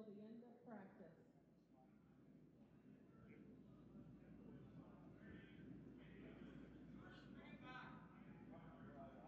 the end of practice. Bring it back. It's not going to be heavy.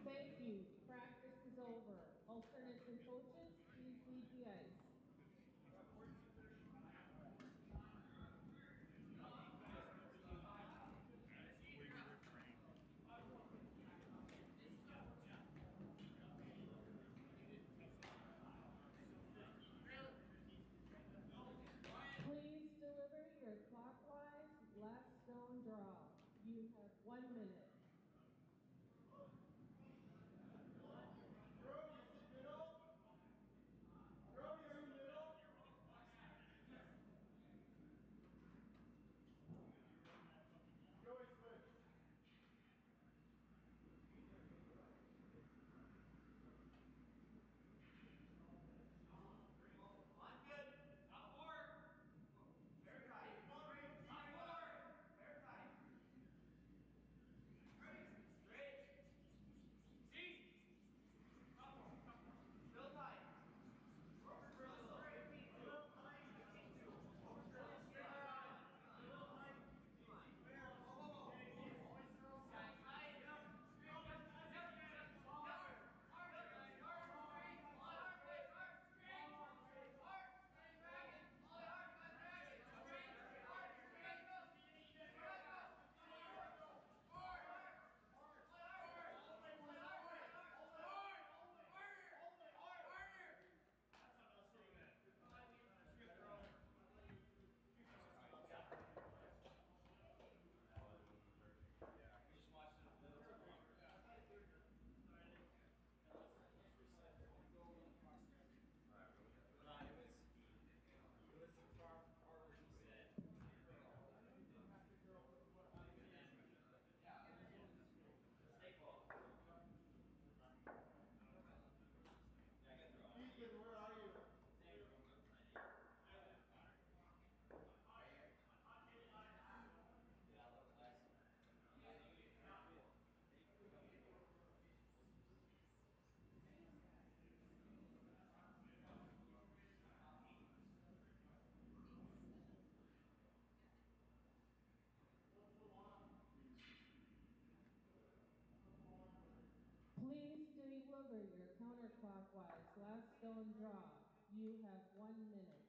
Thank you. Practice is over. Alternates and coaches, please leave the ice. Please deliver your clockwise last stone draw. You have 1 minute. Where are you? Please deliver your counterclockwise last stone draw. You have 1 minute.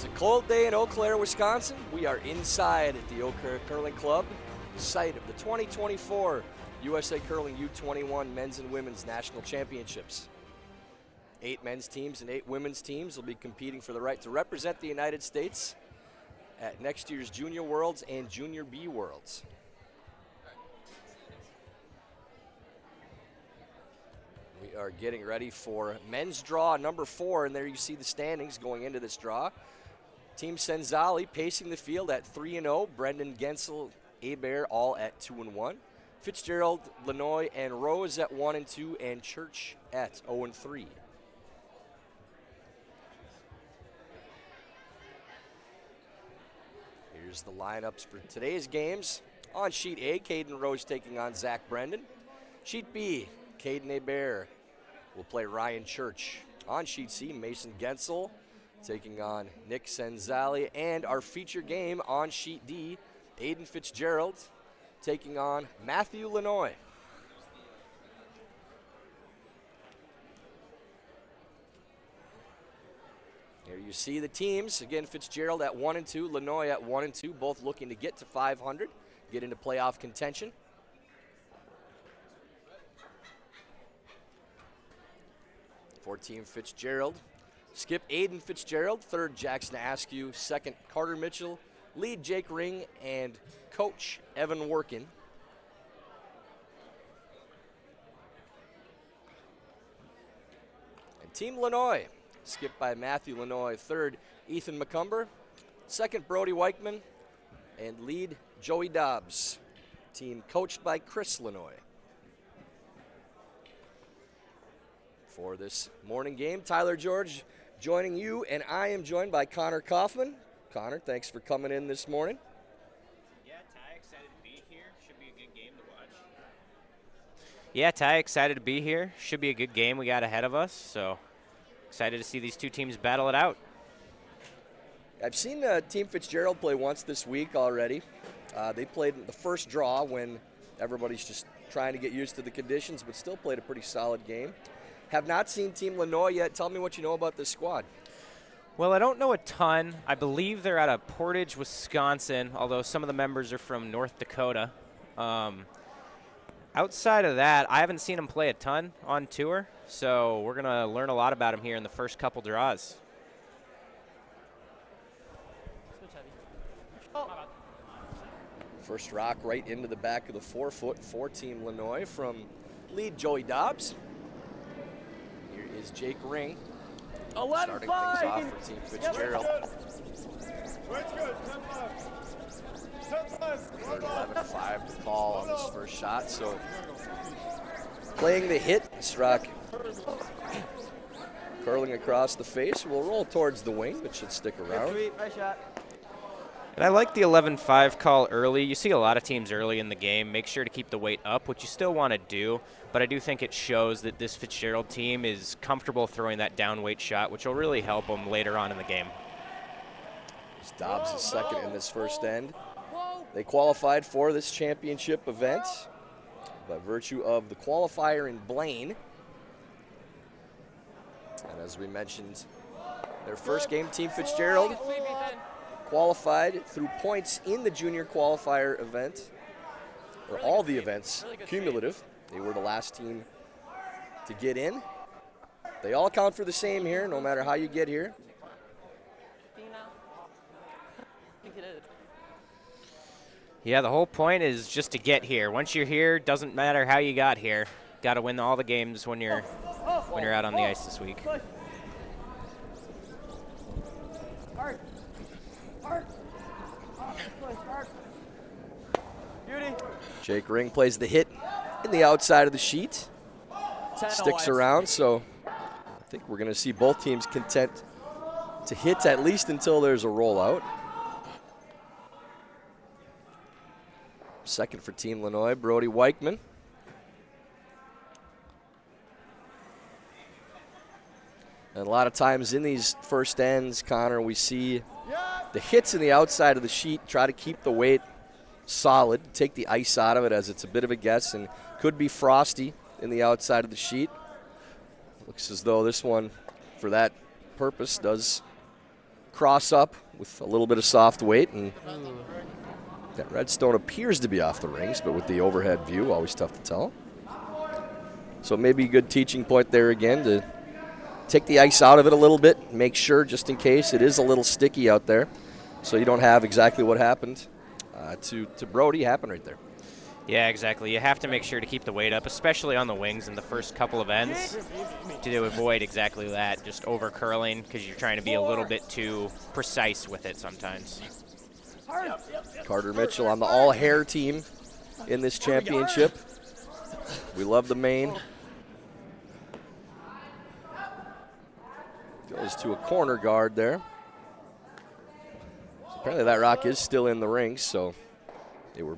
It's a cold day in Eau Claire, Wisconsin. We are inside at the Eau Claire Curling Club, site of the 2024 USA Curling U21 Men's and Women's National Championships. 8 men's teams and 8 women's teams will be competing for the right to represent the United States at next year's Junior Worlds and Junior B Worlds. We are getting ready for men's draw number 4, and there you see the standings going into this draw. Team Senzali pacing the field at 3-0. Brendan, Gensel, Hebert all at 2-1. Fitzgerald, Lannoye, and Rose at 1-2, and Church at 0-3. Here's the lineups for today's games. On sheet A, Caden Rose taking on Zach Brendan. Sheet B, Caden Hebert will play Ryan Church. On sheet C, Mason Gensel taking on Nick Senzali. And our feature game on sheet D, Aiden Fitzgerald taking on Matthew Lannoye. Here you see the teams. Again, Fitzgerald at 1-2, Lannoye at 1-2, both looking to get to 500, get into playoff contention. For Team Fitzgerald, skip Aiden Fitzgerald, third Jackson Askew, second Carter Mitchell, lead Jake Ring, and coach Evan Workin. And Team Lannoye, skipped by Matthew Lannoye, third Ethan McCumber, second Brody Weichman, and lead Joey Dobbs. Team coached by Chris Lannoye. For this morning game, Tyler George joining you, and I am joined by Connor Kaufman. Connor, thanks for coming in this morning. Yeah, Ty, excited to be here. Should be a good game to watch. Yeah, Ty, excited to be here. Should be a good game we got ahead of us, so excited to see these two teams battle it out. I've seen Team Fitzgerald play once this week already. They played the first draw when everybody's just trying to get used to the conditions, but still played a pretty solid game. Have not seen Team Lannoye yet. Tell me what you know about this squad. Well, I don't know a ton. I believe they're out of Portage, Wisconsin, although some of the members are from North Dakota. Outside of that, I haven't seen them play a ton on tour, so we're going to learn a lot about them here in the first couple draws. First rock right into the back of the forefoot for Team Lannoye from lead Joey Dobbs. Here is Jake Ring. Starting things off for Team Fitzgerald. That's good. 11-5 to call on this first shot. So playing the hit, this rock curling across the face. Will roll towards the wing, but should stick around. And I like the 11-5 call early. You see a lot of teams early in the game make sure to keep the weight up, which you still want to do, but I do think it shows that this Fitzgerald team is comfortable throwing that down weight shot, which will really help them later on in the game. Dobbs is second in this first end. They qualified for this championship event by virtue of the qualifier in Blaine. And as we mentioned, their first game, Team Fitzgerald qualified through points in the junior qualifier event, or all the events cumulative. They were the last team to get in. They all count for the same here, no matter how you get here. Yeah, the whole point is just to get here. Once you're here, doesn't matter how you got here. Got to win all the games when you're out on the ice this week. Jake Ring plays the hit in the outside of the sheet. Sticks around, so I think we're going to see both teams content to hit at least until there's a rollout. Second for Team Lannoye, Brody Weichman. And a lot of times in these first ends, Connor, we see the hits in the outside of the sheet, try to keep the weight solid, take the ice out of it as it's a bit of a guess and could be frosty in the outside of the sheet. Looks as though this one, for that purpose, does cross up with a little bit of soft weight, and that red stone appears to be off the rings, but with the overhead view, always tough to tell. So maybe a good teaching point there again to take the ice out of it a little bit, make sure just in case it is a little sticky out there, so you don't have exactly what happened to Brody happen right there. Yeah, exactly. You have to make sure to keep the weight up, especially on the wings in the first couple of ends, to avoid exactly that, just over curling, because you're trying to be a little bit too precise with it sometimes. Carter Mitchell on the all-hair team in this championship. We love the mane. Goes to a corner guard there. So apparently that rock is still in the rings, so they were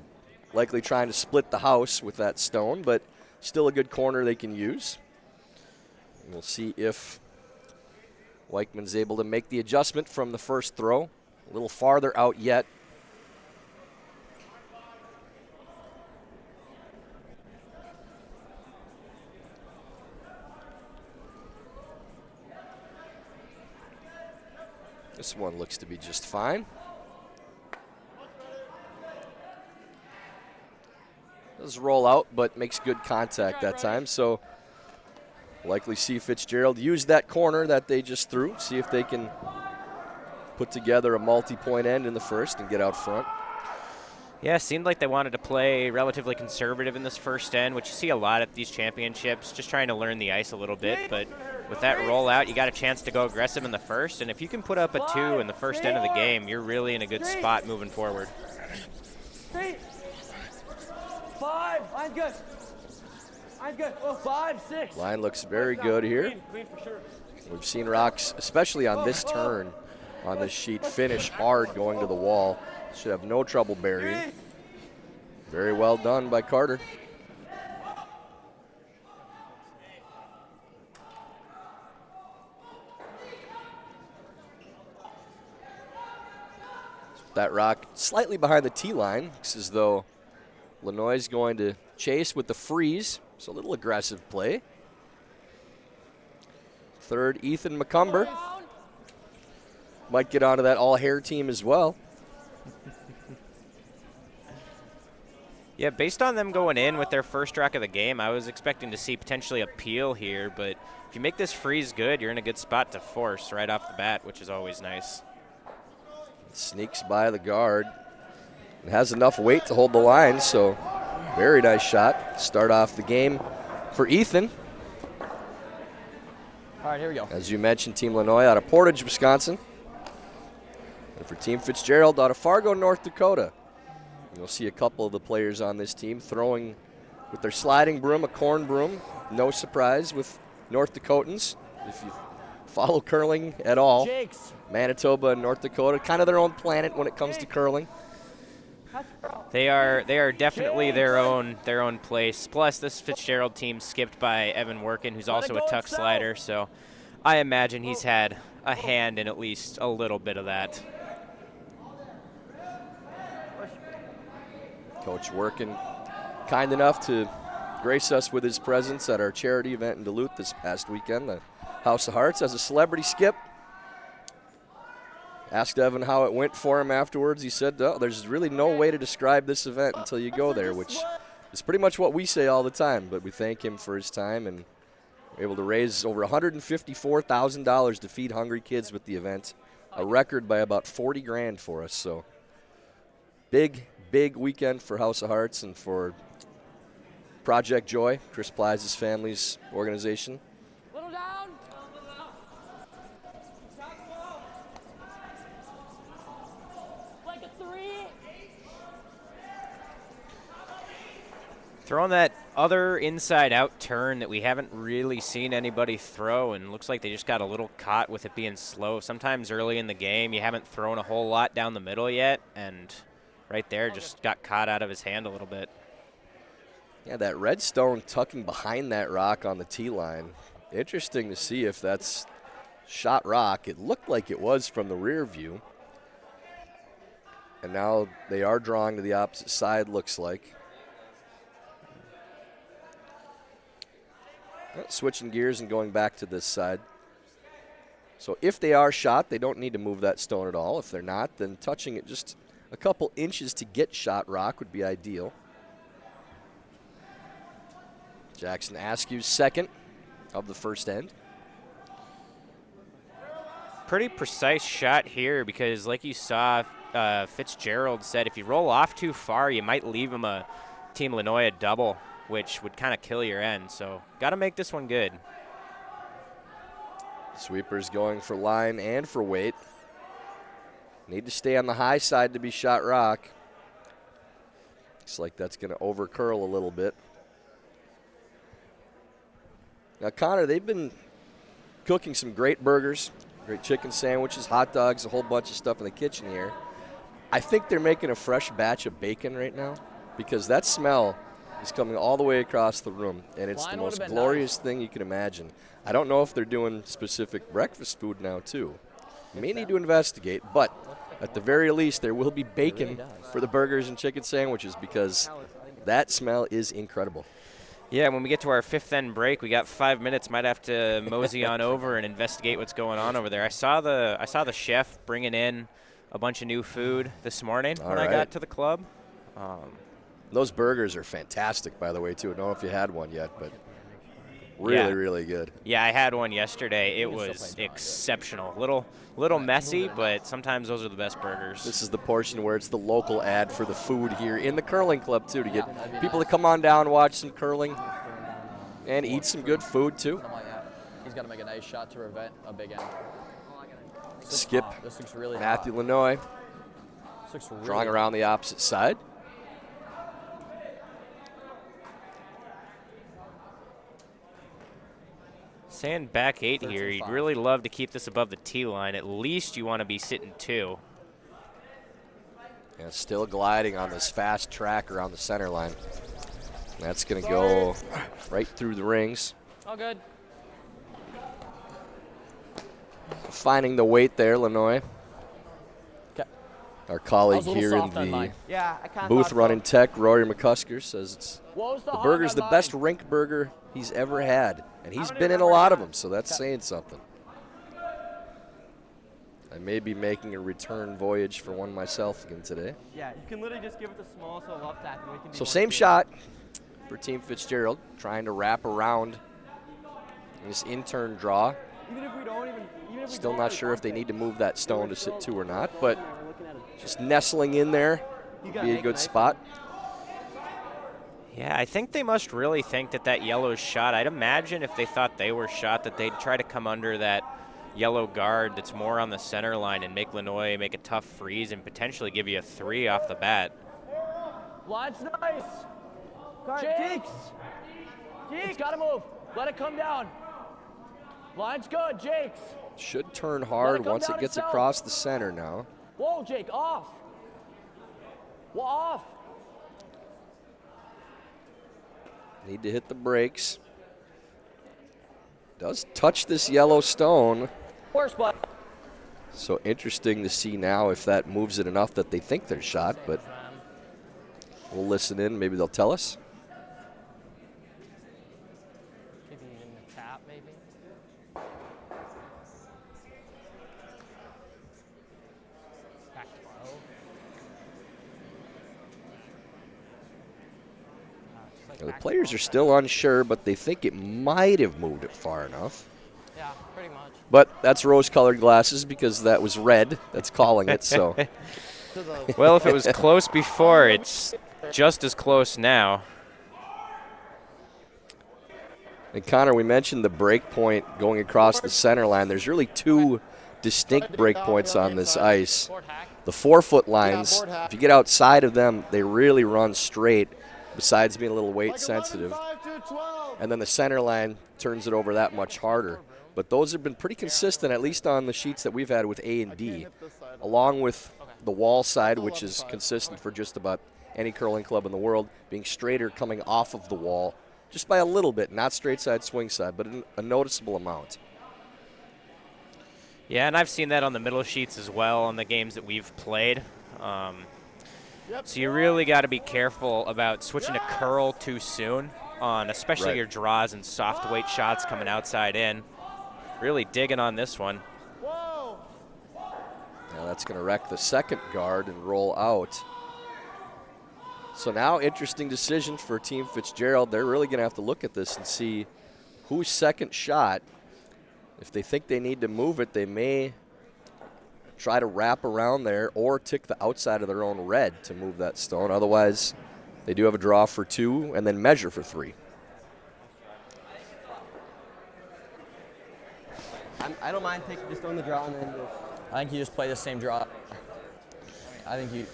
likely trying to split the house with that stone, but still a good corner they can use. And we'll see if Weichman's able to make the adjustment from the first throw. A little farther out yet. This one looks to be just fine. Does roll out, but makes good contact that time. So likely see Fitzgerald use that corner that they just threw, see if they can put together a multi-point end in the first and get out front. Yeah, it seemed like they wanted to play relatively conservative in this first end, which you see a lot at these championships, just trying to learn the ice a little bit. But with that rollout, you got a chance to go aggressive in the first, and if you can put up a 2 in the first end of the game, you're really in a good spot moving forward. 5, I'm good. I'm good. Oh, 5, 6. Line looks very good here. Clean for sure. We've seen rocks, especially on this turn, on this sheet, finish hard going to the wall. Should have no trouble burying. Very well done by Carter. That rock slightly behind the tee line. Looks as though Lannoye is going to chase with the freeze. So a little aggressive play. Third, Ethan McCumber. Might get onto that all-hair team as well. Yeah, based on them going in with their first rock of the game, I was expecting to see potentially a peel here, but if you make this freeze good, you're in a good spot to force right off the bat, which is always nice. Sneaks by the guard. It has enough weight to hold the line, so very nice shot. Start off the game for Ethan. All right, here we go. As you mentioned, Team Lannoye out of Portage, Wisconsin. And for Team Fitzgerald out of Fargo, North Dakota. You'll see a couple of the players on this team throwing with their sliding broom, a corn broom. No surprise with North Dakotans. If you follow curling at all, Jakes. Manitoba and North Dakota, kind of their own planet when it comes to curling. They are definitely their own place. Plus, this Fitzgerald team skipped by Evan Workin, who's also a tuck slider, so I imagine he's had a hand in at least a little bit of that. Coach Workin, kind enough to grace us with his presence at our charity event in Duluth this past weekend, the House of Hearts, as a celebrity skip. Asked Evan how it went for him afterwards. He said, oh, there's really no way to describe this event until you go there, which is pretty much what we say all the time, but we thank him for his time, and we're able to raise over $154,000 to feed hungry kids with the event, a record by about 40 grand for us. So big weekend for House of Hearts and for Project Joy, Chris Ply's family's organization. Little down. Like a 3. Throwing that other inside-out turn that we haven't really seen anybody throw, and looks like they just got a little caught with it being slow. Sometimes early in the game you haven't thrown a whole lot down the middle yet, and right there just got caught out of his hand a little bit. Yeah, that red stone tucking behind that rock on the tee line. Interesting to see if that's shot rock. It looked like it was from the rear view. And now they are drawing to the opposite side, looks like. Switching gears and going back to this side. So if they are shot, they don't need to move that stone at all. If they're not, then touching it just a couple inches to get shot rock would be ideal. Jackson Askew's second of the first end. Pretty precise shot here because, like you saw, Fitzgerald said if you roll off too far, you might leave him a Team Lannoye double, which would kind of kill your end. So got to make this one good. Sweepers going for line and for weight. Need to stay on the high side to be shot rock. Looks like that's going to over curl a little bit. Now, Connor, they've been cooking some great burgers, great chicken sandwiches, hot dogs, a whole bunch of stuff in the kitchen here. I think they're making a fresh batch of bacon right now because that smell is coming all the way across the room, and it's the most glorious thing you can imagine. I don't know if they're doing specific breakfast food now, too. You may need to investigate, but at the very least, there will be bacon for the burgers and chicken sandwiches because that smell is incredible. Yeah, when we get to our fifth end break, we got 5 minutes. Might have to mosey on over and investigate what's going on over there. I saw the chef bringing in a bunch of new food this morning when I got to the club. Those burgers are fantastic, by the way, too. I don't know if you had one yet, but really, really good. Yeah, I had one yesterday. It was exceptional. Little messy, but sometimes those are the best burgers. This is the portion where it's the local ad for the food here in the curling club, too, to get people to come on down, watch some curling, and eat some good food, too. He's got to make a nice shot to prevent a big end. Skip This looks really Matthew hot. Lannoye This looks really drawing around the opposite side. Saying back 8 here, you'd really love to keep this above the tee line. At least you want to be sitting 2. And still gliding on this fast track around the center line. That's going to go right through the rings. All good. Finding the weight there, Lannoye. Okay. Our colleague here in the booth running tech, Rory McCusker, says it's the burger's the best rink burger he's ever had. And he's been in a lot of them, so that's saying something. I may be making a return voyage for one myself again today. Yeah, you can literally just give it the small so left tap. And we can do So one same two. shot for Team Fitzgerald, trying to wrap around this in-turn draw. Even if we don't even if we Still don't not really sure if want they it, need to move that stone to sit 2 or not, but we're looking at it. just nestling in there You would gotta be a make good nice spot. Yeah, I think they must really think that yellow is shot. I'd imagine if they thought they were shot that they'd try to come under that yellow guard that's more on the center line and make Lannoye make a tough freeze and potentially give you a 3 off the bat. Line's nice. Jakes. It's got to move. Let it come down. Line's good, Jakes. Should turn hard come once it down gets itself. across the center now. Whoa, Jake, off. Well, off. Need to hit the brakes. Does touch this yellow stone. Horse butt. So interesting to see now if that moves it enough that they think they're shot, but we'll listen in. Maybe they'll tell us. Maybe in the tap, maybe. Back 12. Just like The back players 12. are still unsure, but they think it might have moved it far enough. Yeah, pretty much. But that's rose-colored glasses because that was red. That's calling it, so. To the Well, if it was close before, it's just as close now. And Connor, we mentioned the break point going across the center line. There's really 2 distinct break points on this ice. board hack. The 4-foot lines, if you get outside of them, they really run straight, besides being a little weight sensitive. And then the center line turns it over that much harder. But those have been pretty consistent, at least on the sheets that we've had with A and D, along with the wall side, which is consistent for just about any curling club in the world, being straighter coming off of the wall, just by a little bit, not straight side, swing side, but a noticeable amount. Yeah, and I've seen that on the middle sheets as well on the games that we've played. So you really got to be careful about switching to curl too soon on especially Right. your draws and soft weight shots coming outside in. Really digging on this one. That's going to wreck the second guard and roll out. So now, interesting decision for Team Fitzgerald. They're really going to have to look at this and see whose second shot. If they think they need to move it, they may try to wrap around there or tick the outside of their own red to move that stone. Otherwise, they do have a draw for 2 and then measure for 3. I don't mind just throwing the draw and then I think you just play the same draw. I think you.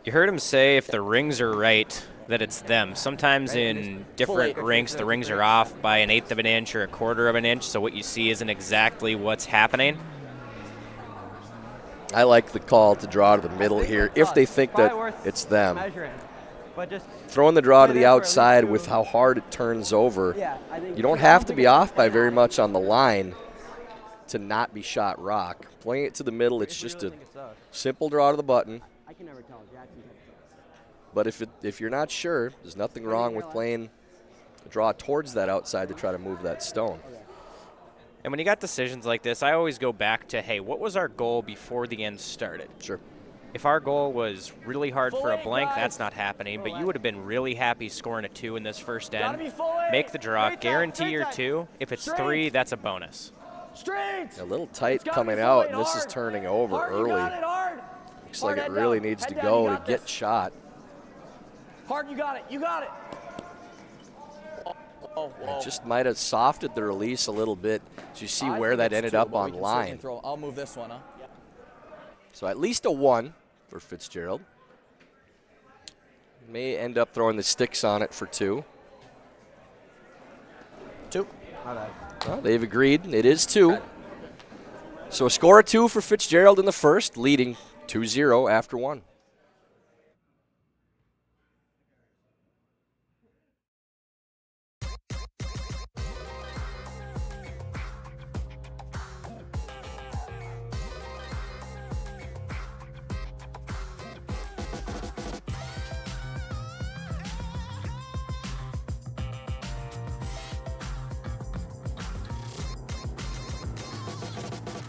You heard him say if the rings are right, that it's them. Sometimes in different rinks, the rings are off by 1/8 of an inch or 1/4 of an inch, so what you see isn't exactly what's happening. I like the call to draw to the middle here if they think that it's them. Throwing the draw to the outside with how hard it turns over, you don't have to be off by very much on the line to not be shot rock. Playing it to the middle, it's just a simple draw to the button. I can never tell. But if you're not sure, there's nothing wrong with playing a draw towards that outside to try to move that stone. And when you got decisions like this, I always go back to, hey, what was our goal before the end started? Sure. If our goal was really hard for a blank, that's not happening, but you would have been really happy scoring a 2 in this first end. Make the draw, guarantee your 2. If it's 3, that's a bonus. A little tight coming out, and this is turning over early. Looks like it really needs to go to get shot. Hard, you got it. You got it. It just might have softened the release a little bit. So you see where that ended up on line. I'll move this one, huh? So at least a 1 for Fitzgerald. May end up throwing the sticks on it for 2. 2. My bad. Well, they've agreed. It is 2. So a score of 2 for Fitzgerald in the first, leading 2-0 after 1.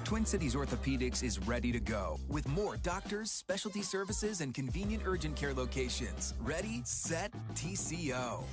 Twin Cities Orthopedics is ready to go with more doctors, specialty services, and convenient urgent care locations. Ready, set, TCO.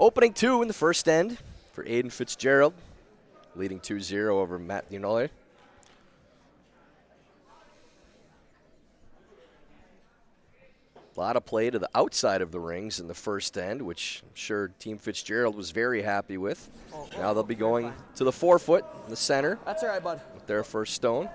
Opening 2 in the first end for Aiden Fitzgerald, leading 2-0 over Matt Lannoye. A lot of play to the outside of the rings in the first end, which I'm sure Team Fitzgerald was very happy with. Now they'll be going to the 4-foot in the center. That's all right, bud. With their first stone.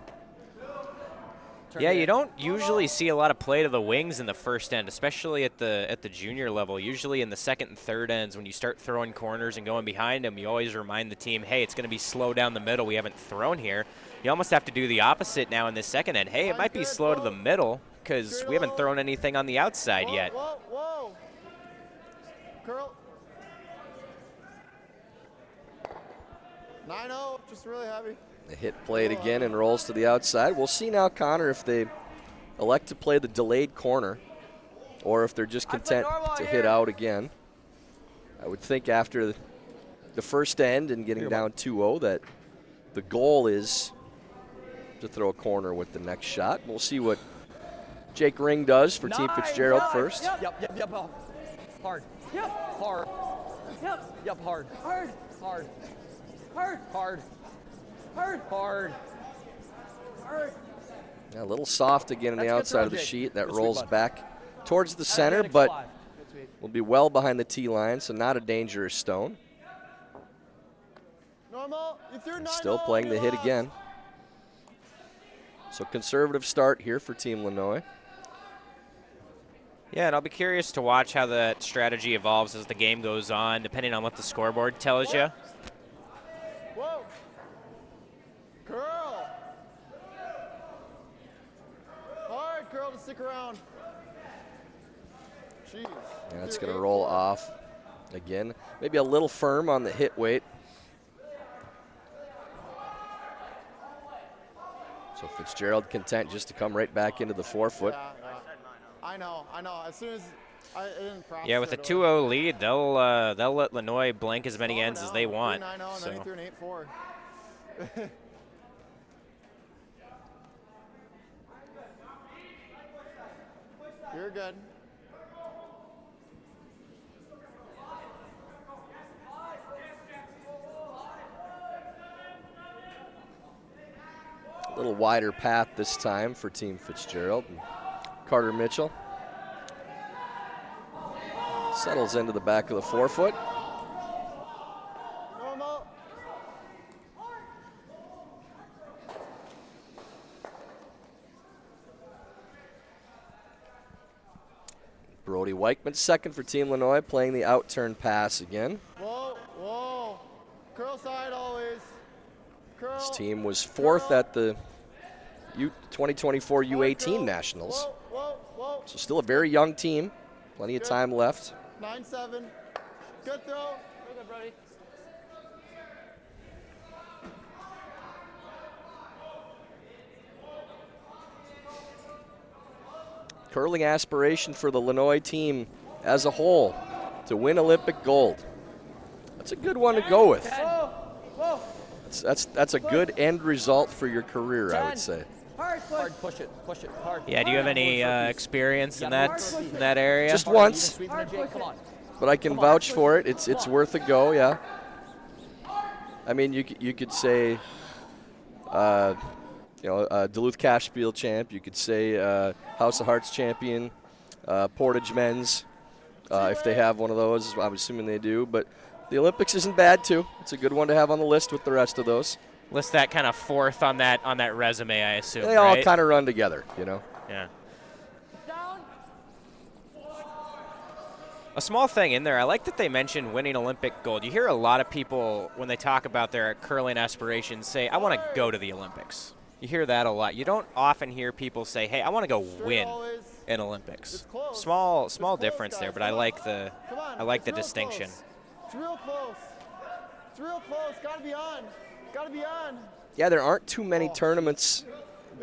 Yeah, you don't usually see a lot of play to the wings in the first end, especially at the junior level. Usually in the second and third ends, when you start throwing corners and going behind them, you always remind the team, hey, it's going to be slow down the middle. We haven't thrown here. You almost have to do the opposite now in this second end. Hey, it might be slow to the middle because we haven't thrown anything on the outside yet. Whoa. Curl. 9-0, just really heavy. The hit played again and rolls to the outside. We'll see now, Connor, if they elect to play the delayed corner or if they're just content to hit out again. I would think after the first end and getting down 2-0 that the goal is to throw a corner with the next shot. We'll see what Jake Ring does for Team Fitzgerald first. Yep. Hard. Yep. Hard. Yep. Hard. Yeah, a little soft again on the outside of the sheet. That rolls back towards the center, but will be well behind the tee line, so not a dangerous stone. Normal. Still playing the hit again. So conservative start here for Team Lannoye. Yeah, and I'll be curious to watch how that strategy evolves as the game goes on, depending on what the scoreboard tells you. Whoa. Curl. Hard, Curl, to stick around. Jeez. Yeah, it's going to roll off again. Maybe a little firm on the hit weight. So Fitzgerald content just to come right back into the 4-foot. Yeah, yeah. I know. As soon as I didn't practice. Yeah, with a 2-0 lead, they'll let Lannoye blank as many ends as they want. 9-0, and then he threw an 8-4. You're good. A little wider path this time for Team Fitzgerald. And Carter Mitchell settles into the back of the 4-foot. Normal. Brody Weichman second for Team Lannoye, playing the out-turn pass again. Whoa, whoa. Curl side always. Curl. This team was fourth at the 2024 U18 Nationals. Whoa, whoa, whoa. So still a very young team. Plenty of time left. 9-7. Good throw. Very good, Brody. Curling aspiration for the Lannoye team as a whole to win Olympic gold. That's a good one to go with. That's a good end result for your career, I would say. Hard, push it, hard. Yeah, do you have any experience in that area? Just once, Come on. but I can vouch for it. It's worth a go, yeah. I mean, you could say, Duluth Cashspiel champ. You could say House of Hearts champion, Portage men's, if they have one of those. I'm assuming they do. But the Olympics isn't bad too. It's a good one to have on the list with the rest of those. List that kind of fourth on that resume, I assume. They all right? kind of run together, you know. Yeah. A small thing in there, I like that they mentioned winning Olympic gold. You hear a lot of people, when they talk about their curling aspirations, say, I want to go to the Olympics. You hear that a lot. You don't often hear people say, hey, I want to go win an Olympics. Small difference there, but I like the distinction. It's real close. It's real close. Got to be on. Got to be on. Yeah, there aren't too many tournaments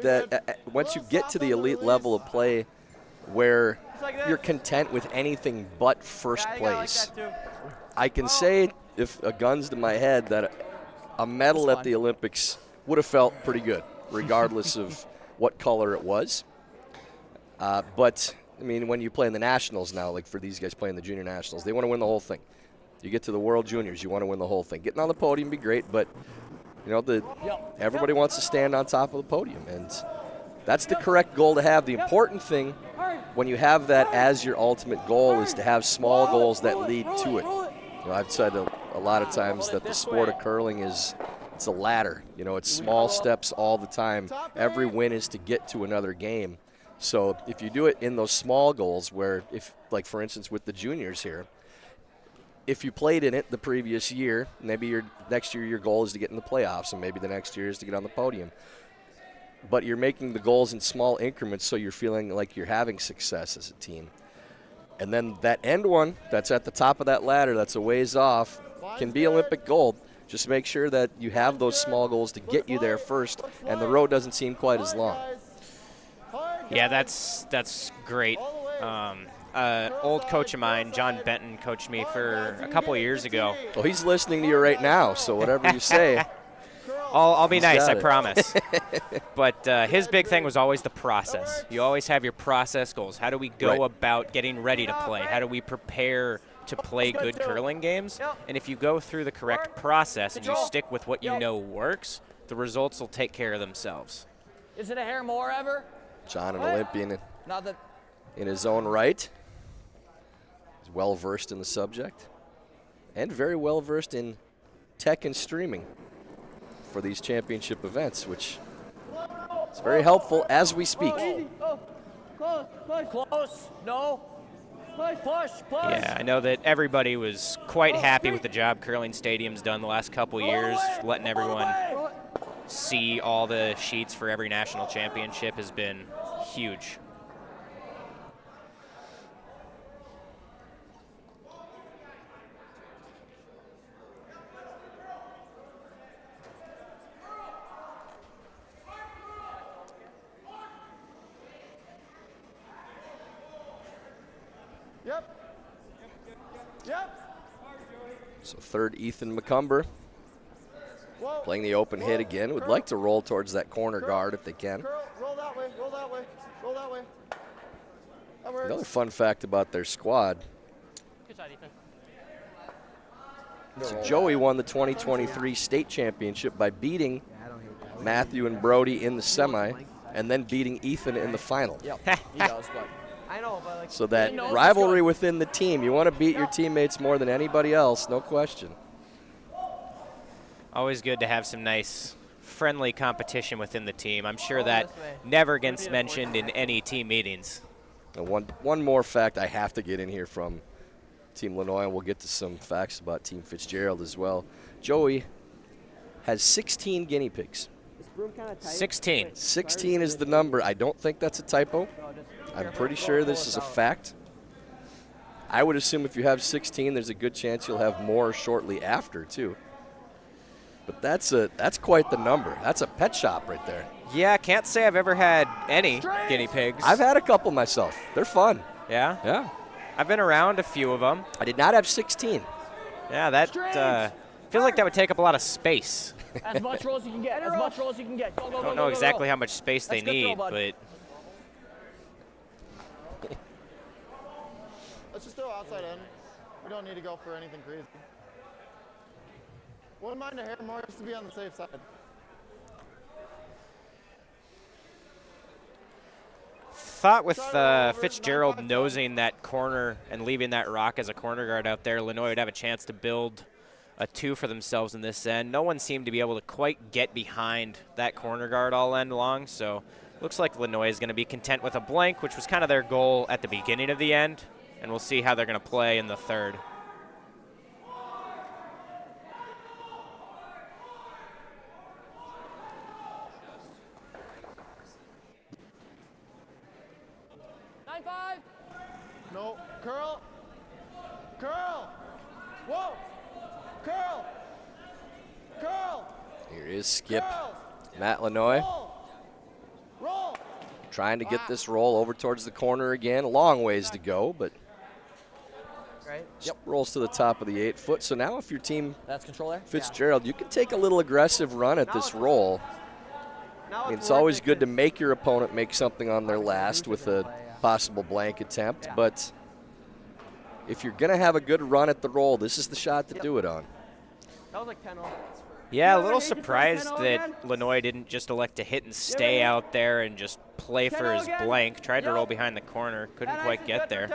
that once you get to the elite level of play where you're content with anything but first place. I can say, if a gun's to my head, that a medal at the Olympics would have felt pretty good, regardless of what color it was. But, I mean, when you play in the Nationals now, like for these guys playing the Junior Nationals, they want to win the whole thing. You get to the World Juniors, you want to win the whole thing. Getting on the podium would be great, but, you know, everybody wants to stand on top of the podium, and that's the correct goal to have. The important thing when you have that as your ultimate goal is to have small goals that lead to it. You know, I've said a lot of times that the sport of curling it's a ladder. You know, it's small steps all the time. Every win is to get to another game. So if you do it in those small goals where, if, like for instance with the juniors here, if you played in it the previous year, maybe next year your goal is to get in the playoffs, and maybe the next year is to get on the podium. But you're making the goals in small increments, so you're feeling like you're having success as a team. And then that end one that's at the top of that ladder that's a ways off can be Olympic gold. Just make sure that you have those small goals to get you there first, and the road doesn't seem quite as long. Yeah, that's great. Old coach of mine, John Benton, coached me for a couple of years ago. Well, he's listening to you right now, so whatever you say. I'll be nice, I promise. But his big thing was always the process. You always have your process goals. How do we go about getting ready to play? How do we prepare to play good curling games? And if you go through the correct process and you stick with what you know works, the results will take care of themselves. Is it a hair more ever? John, an Olympian Not that. in his own right. He's well-versed in the subject and very well-versed in tech and streaming for these championship events, which is very helpful as we speak. Close. No. Yeah, I know that everybody was quite happy with the job Curling Stadium's done the last couple years, letting everyone see all the sheets for every national championship has been huge. So third, Ethan McCumber playing the open hit again. Would like to roll towards that corner guard if they can. Roll that way, roll that way, roll that way. That works. Another fun fact about their squad. Good side, Ethan. So Joey won the 2023 state championship by beating Matthew and Brody in the semi and then beating Ethan in the final. Yep, he does, but I know, but like. So that rivalry within the team, you want to beat your teammates more than anybody else, no question. Always good to have some nice, friendly competition within the team. I'm sure that never gets mentioned in any team meetings. And one more fact I have to get in here from Team Lannoye, and we'll get to some facts about Team Fitzgerald as well. Joey has 16 guinea pigs. 16. 16 is the number. I don't think that's a typo. I'm pretty sure this is a fact. I would assume if you have 16, there's a good chance you'll have more shortly after, too. But that's quite the number. That's a pet shop right there. Yeah, can't say I've ever had any guinea pigs. I've had a couple myself. They're fun. Yeah? Yeah. I've been around a few of them. I did not have 16. Yeah, that feels like that would take up a lot of space. as much roll as you can get. As much roll as you can get. Go, go, go, I don't go, know go, exactly go. how much space they That's a good need, throw, bud. but Let's just throw outside in. We don't need to go for anything crazy. Wouldn't mind a hair more just to be on the safe side. thought with Fitzgerald nosing that corner and leaving that rock as a corner guard out there, Lannoye would have a chance to build a 2 for themselves in this end. No one seemed to be able to quite get behind that corner guard all end long, so looks like Lannoye is going to be content with a blank, which was kind of their goal at the beginning of the end, and we'll see how they're going to play in the third. No, curl, curl, whoa, curl, curl. Here is Skip, curl, Matt Lannoye, roll. trying to get this roll over towards the corner again. A long ways to go, but Right. rolls to the top of the 8 foot. So now if your team That's control there. Fitzgerald, you can take a little aggressive run at this roll. I mean, it's always good to make your opponent make something on their last with a possible blank attempt, but if you're going to have a good run at the roll, this is the shot to do it on. That was like 10-0. Yeah, a little surprised that Lannoye didn't just elect to hit and stay out there and just play for his blank. Tried to roll behind the corner, couldn't quite get there.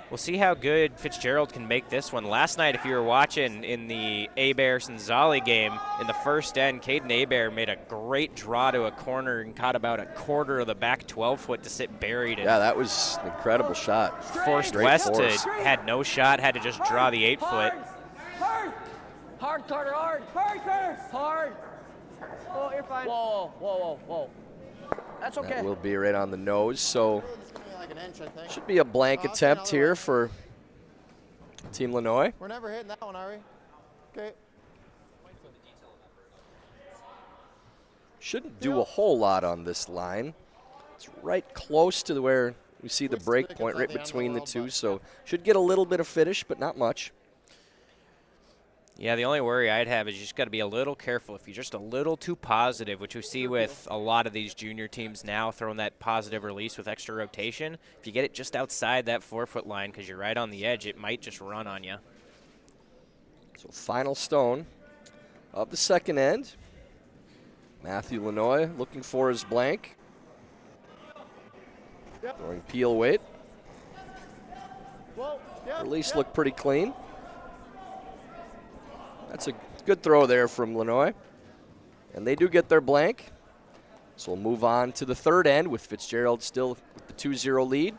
We'll see how good Fitzgerald can make this one. Last night, if you were watching in the Hebert-Sanzali game, in the first end, Caden Hebert made a great draw to a corner and caught about a quarter of the back 12-foot to sit buried. Yeah, that was an incredible shot. Forced Great West force. had no shot, had to just draw the 8-foot. Hard, Carter, hard. Hard, Carter. Hard. Oh, you're fine. Whoa, whoa, whoa, whoa. That's okay. That will be right on the nose, so It's gonna be like an inch, I think. should be a blank attempt here for Team Lannoye. We're never hitting that one, are we? Okay. Shouldn't do a whole lot on this line. It's right close to where we see the break point right between the two, so should get a little bit of finish, but not much. Yeah, the only worry I'd have is you just got to be a little careful. If you're just a little too positive, which we see with a lot of these junior teams now throwing that positive release with extra rotation, if you get it just outside that 4-foot line because you're right on the edge, it might just run on you. So final stone of the second end. Matthew Lannoye looking for his blank. Throwing peel weight. Whoa, yep, Release yep. looked pretty clean. That's a good throw there from Lannoye. And they do get their blank. So we'll move on to the third end with Fitzgerald still with the 2-0 lead.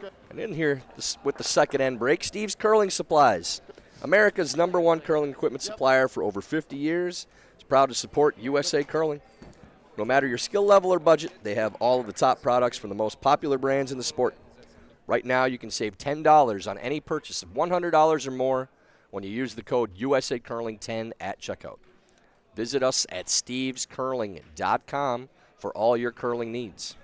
good. And in here with the second end break, Steve's Curling Supplies. America's #1 curling equipment supplier for over 50 years. Is proud to support USA Curling. No matter your skill level or budget, they have all of the top products from the most popular brands in the sport. Right now, you can save $10 on any purchase of $100 or more when you use the code USACurling10 at checkout. Visit us at stevescurling.com for all your curling needs.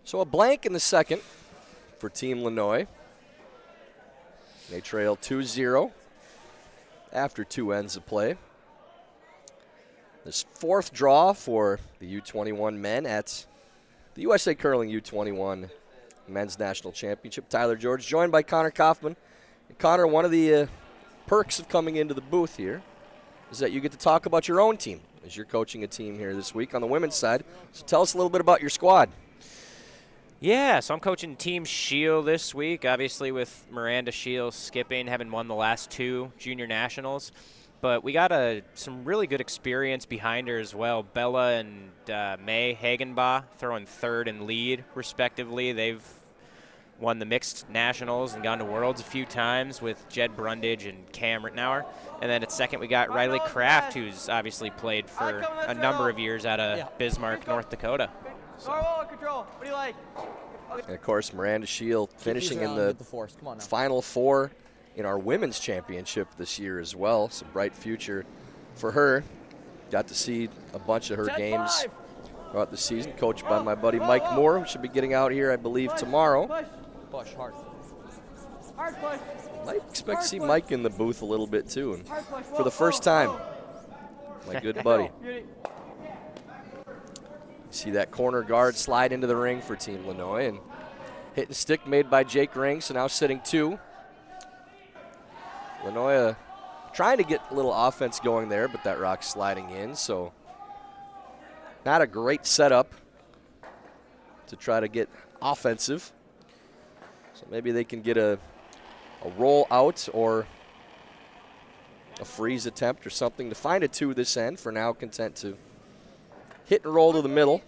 So a blank in the second for Team Lannoye. They trail 2-0 after 2 ends of play. This fourth draw for the U21 men at the USA Curling U21 Men's National Championship. Tyler George joined by Connor Kaufman. And Connor, one of the perks of coming into the booth here is that you get to talk about your own team as you're coaching a team here this week on the women's side. So tell us a little bit about your squad. Yeah, so I'm coaching Team Shield this week, obviously with Miranda Shield skipping, having won the last 2 junior nationals. But we got some really good experience behind her as well. Bella and May Hagenbaugh throwing third and lead, respectively. They've won the mixed nationals and gone to Worlds a few times with Jed Brundage and Cam Rittenauer. And then at second, we got Riley Kraft, who's obviously played for a number of years out of Bismarck, North Dakota. Control. What do you like? And, of course, Miranda Shield finishing in the Final Four in our women's championship this year as well. Some bright future for her. Got to see a bunch of her games throughout the season, coached by my buddy Mike Moore, who should be getting out here, I believe, tomorrow. Push hard. Might expect to see Mike in the booth a little bit, too. And for the first time, my good buddy. See that corner guard slide into the ring for Team Lannoye, and hit and stick made by Jake Ring, so now sitting 2. Lannoye trying to get a little offense going there, but that rock sliding in, so not a great setup to try to get offensive. So maybe they can get a roll out or a freeze attempt or something to find a 2 this end. For now, content to hit and roll to the middle.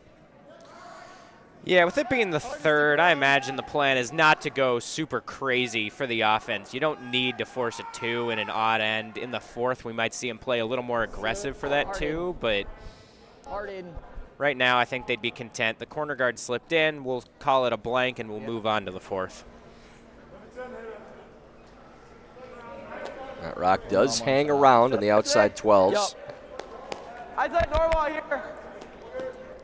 Yeah, with it being the third, I imagine the plan is not to go super crazy for the offense. You don't need to force a 2 in an odd end. In the fourth, we might see him play a little more aggressive for that 2, but right now I think they'd be content. The corner guard slipped in. We'll call it a blank, and we'll move on to the fourth. That rock does hang around in the outside 12s. I said normal here.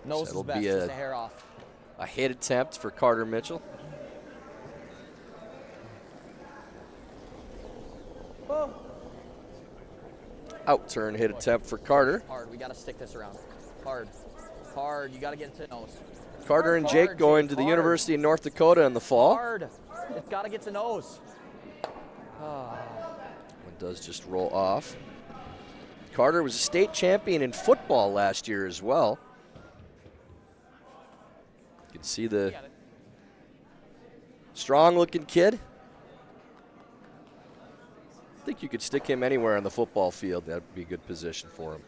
Nose so it'll be a hair off. A hit attempt for Carter Mitchell. Out turn hit attempt for Carter. Hard, we got to stick this around. Hard, hard, you got to get into the nose. Carter and Jake going to the University of North Dakota in the fall. Hard, it's got to get to nose. One does just roll off. Carter was a state champion in football last year as well. You can see the strong-looking kid. I think you could stick him anywhere on the football field. That would be a good position for him.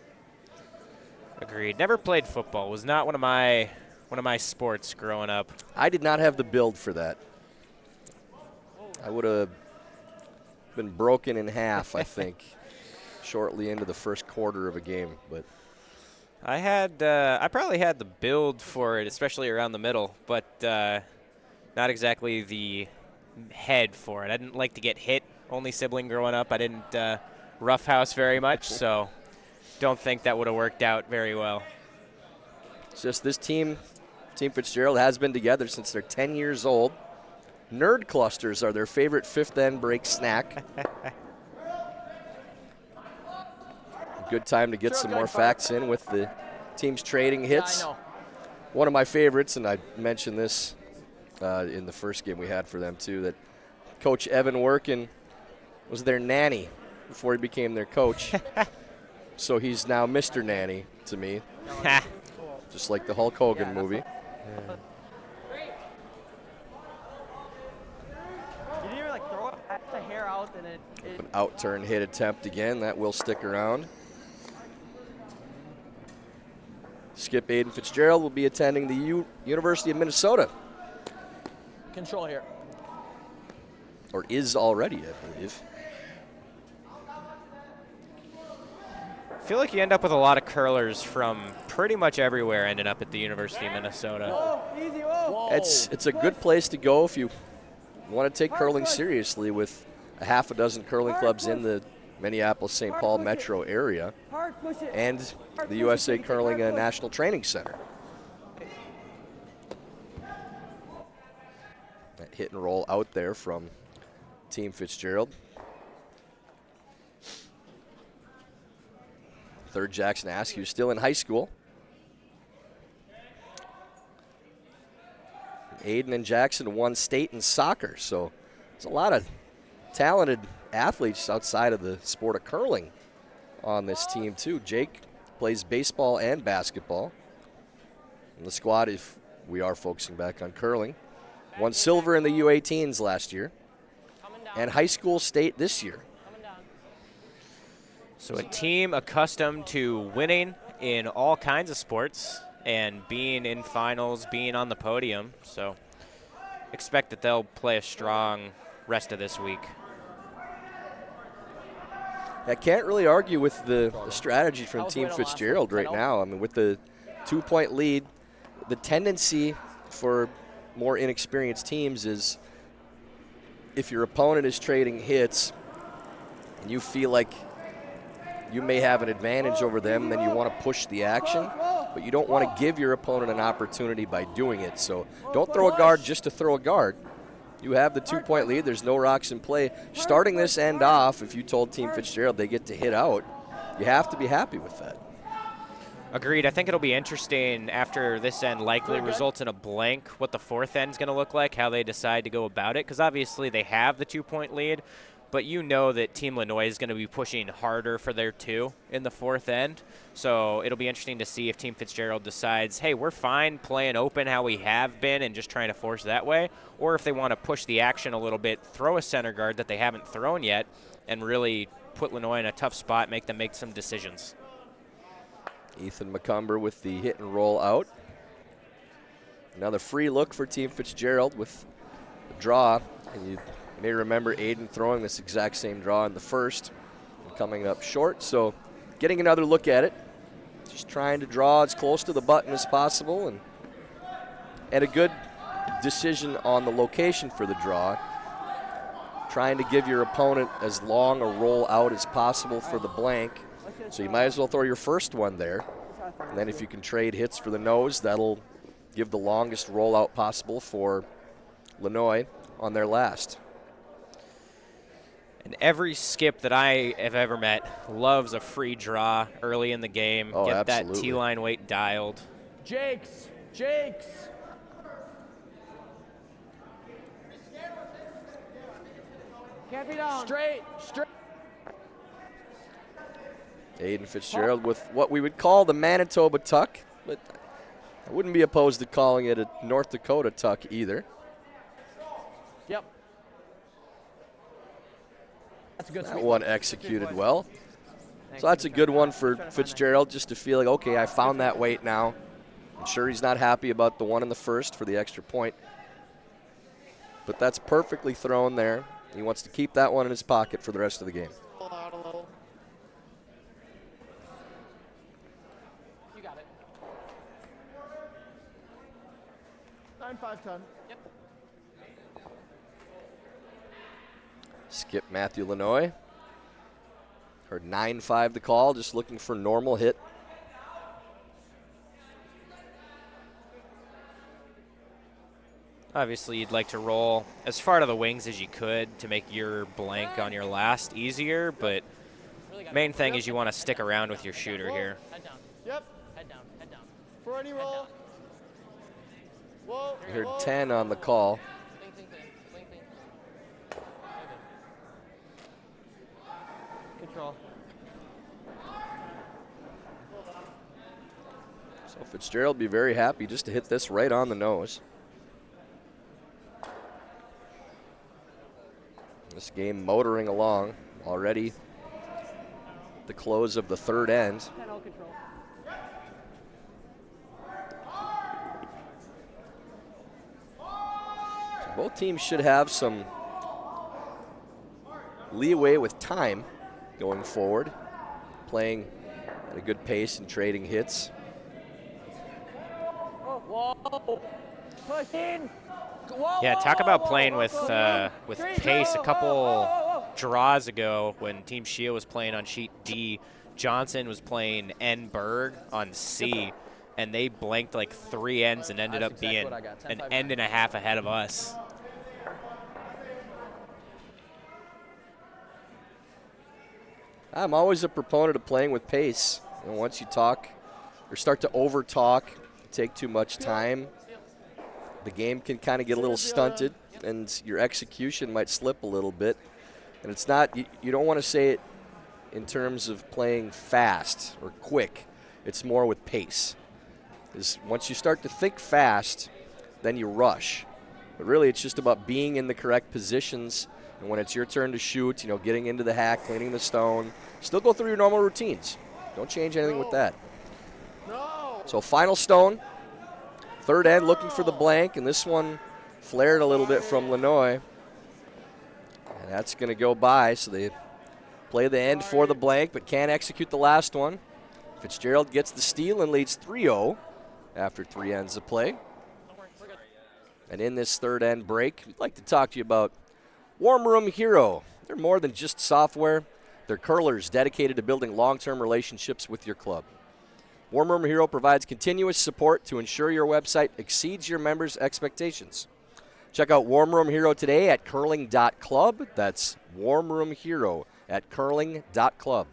Agreed. Never played football. Was not one of my sports growing up. I did not have the build for that. I would have been broken in half, I think, shortly into the first quarter of a game. But I probably had the build for it, especially around the middle, but not exactly the head for it. I didn't like to get hit. Only sibling growing up. I didn't roughhouse very much, so don't think that would have worked out very well. It's just this team, Team Fitzgerald, has been together since they're 10 years old. Nerd clusters are their favorite fifth end break snack. Good time to get some more facts in with the teams trading hits. Yeah, I know. One of my favorites, and I mentioned this in the first game we had for them too, that Coach Evan Workin was their nanny before he became their coach. So he's now Mr. Nanny to me, just like the Hulk Hogan movie. You didn't even like throw the hair out and it An out turn hit attempt again. That will stick around. Skip Aiden Fitzgerald will be attending the University of Minnesota, Control here. or is already, I believe. I feel like you end up with a lot of curlers from pretty much everywhere ending up at the University of Minnesota. Whoa. It's a good place to go if you want to take curling seriously, with a half a dozen curling clubs in the Minneapolis-St. Paul metro area and the USA Curling National Training Center. That hit and roll out there from Team Fitzgerald. Third Jackson Askew still in high school. Aiden and Jackson won state in soccer, so there's a lot of talented athletes outside of the sport of curling on this team too. Jake plays baseball and basketball. And the squad, if we are focusing back on curling, won silver in the U18s last year and high school state this year. So a team accustomed to winning in all kinds of sports and being in finals, being on the podium. So expect that they'll play a strong rest of this week. I can't really argue with the strategy from Team Fitzgerald right now. I mean, with the 2-point lead, the tendency for more inexperienced teams is if your opponent is trading hits and you feel like you may have an advantage over them, then you want to push the action, but you don't want to give your opponent an opportunity by doing it. So don't throw a guard just to throw a guard. You have the 2-point lead. There's no rocks in play. Starting this end off, if you told Team Fitzgerald they get to hit out, you have to be happy with that. Agreed. I think it'll be interesting after this end likely results in a blank, what the fourth end's going to look like, how they decide to go about it, because obviously they have the 2-point lead, but you know that Team Lannoye is going to be pushing harder for their 2 in the fourth end. So it'll be interesting to see if Team Fitzgerald decides, hey, we're fine playing open how we have been and just trying to force that way, or if they want to push the action a little bit, throw a center guard that they haven't thrown yet, and really put Lannoye in a tough spot, make them make some decisions. Ethan McCumber with the hit and roll out. Another free look for Team Fitzgerald with a draw. And you may remember Aiden throwing this exact same draw in the first and coming up short. So getting another look at it. Just trying to draw as close to the button as possible, and a good decision on the location for the draw. Trying to give your opponent as long a roll out as possible for the blank. So you might as well throw your first one there. And then if you can trade hits for the nose, that'll give the longest rollout possible for Lannoye on their last. And every skip that I have ever met loves a free draw early in the game. Oh, Get absolutely. that T-line weight dialed. Jakes. can't be down. Straight. Aiden Fitzgerald with what we would call the Manitoba tuck, but I wouldn't be opposed to calling it a North Dakota tuck either. Yep. That's a good That sweep. one executed well. So that's a good one for Fitzgerald, just to feel like, okay, I found that weight now. I'm sure he's not happy about the one in the first for the extra point, but that's perfectly thrown there. He wants to keep that one in his pocket for the rest of the game. You got 9-5-10. Yep. Skip Matthew Lannoye. Heard 9-5 the call, just looking for normal hit. Obviously, you'd like to roll as far to the wings as you could to make your blank on your last easier, but main thing is you want to stick around with your shooter here. Head down. Yep. Head down. Head down. For any roll. Whoa. I heard whoa. 10 on the call. Clean, clean, clean. Clean, clean. Control. So Fitzgerald be very happy just to hit this right on the nose. This game motoring along already. The close of the third end. 10-0 control. So both teams should have some leeway with time going forward, playing at a good pace and trading hits. Whoa. Push in. Whoa, Yeah, talk about playing with Three, pace. two, A couple whoa. draws ago when Team Shia was playing on sheet D, Johnson was playing N Berg on C, and they blanked like 3 ends and ended That's up exactly being what I got, an 10-5. end and a half ahead of us. I'm always a proponent of playing with pace. You know, once you talk or start to over talk, take too much time, the game can kind of get a little stunted and your execution might slip a little bit. And it's not, you don't want to say it in terms of playing fast or quick. It's more with pace. Is once you start to think fast, then you rush. But really it's just about being in the correct positions. And when it's your turn to shoot, you know, getting into the hack, cleaning the stone, still go through your normal routines. Don't change anything with that. No. So final stone, third end looking for the blank, and this one flared a little bit from Lannoye. And that's going to go by, so they play the end for the blank, but can't execute the last one. Fitzgerald gets the steal and leads 3-0 after 3 ends of play. And in this third end break, we'd like to talk to you about Warm Room Hero. They're more than just software. They're curlers dedicated to building long-term relationships with your club. Warm Room Hero provides continuous support to ensure your website exceeds your members' expectations. Check out Warm Room Hero today at curling.club. That's Warm Room Hero at curling.club.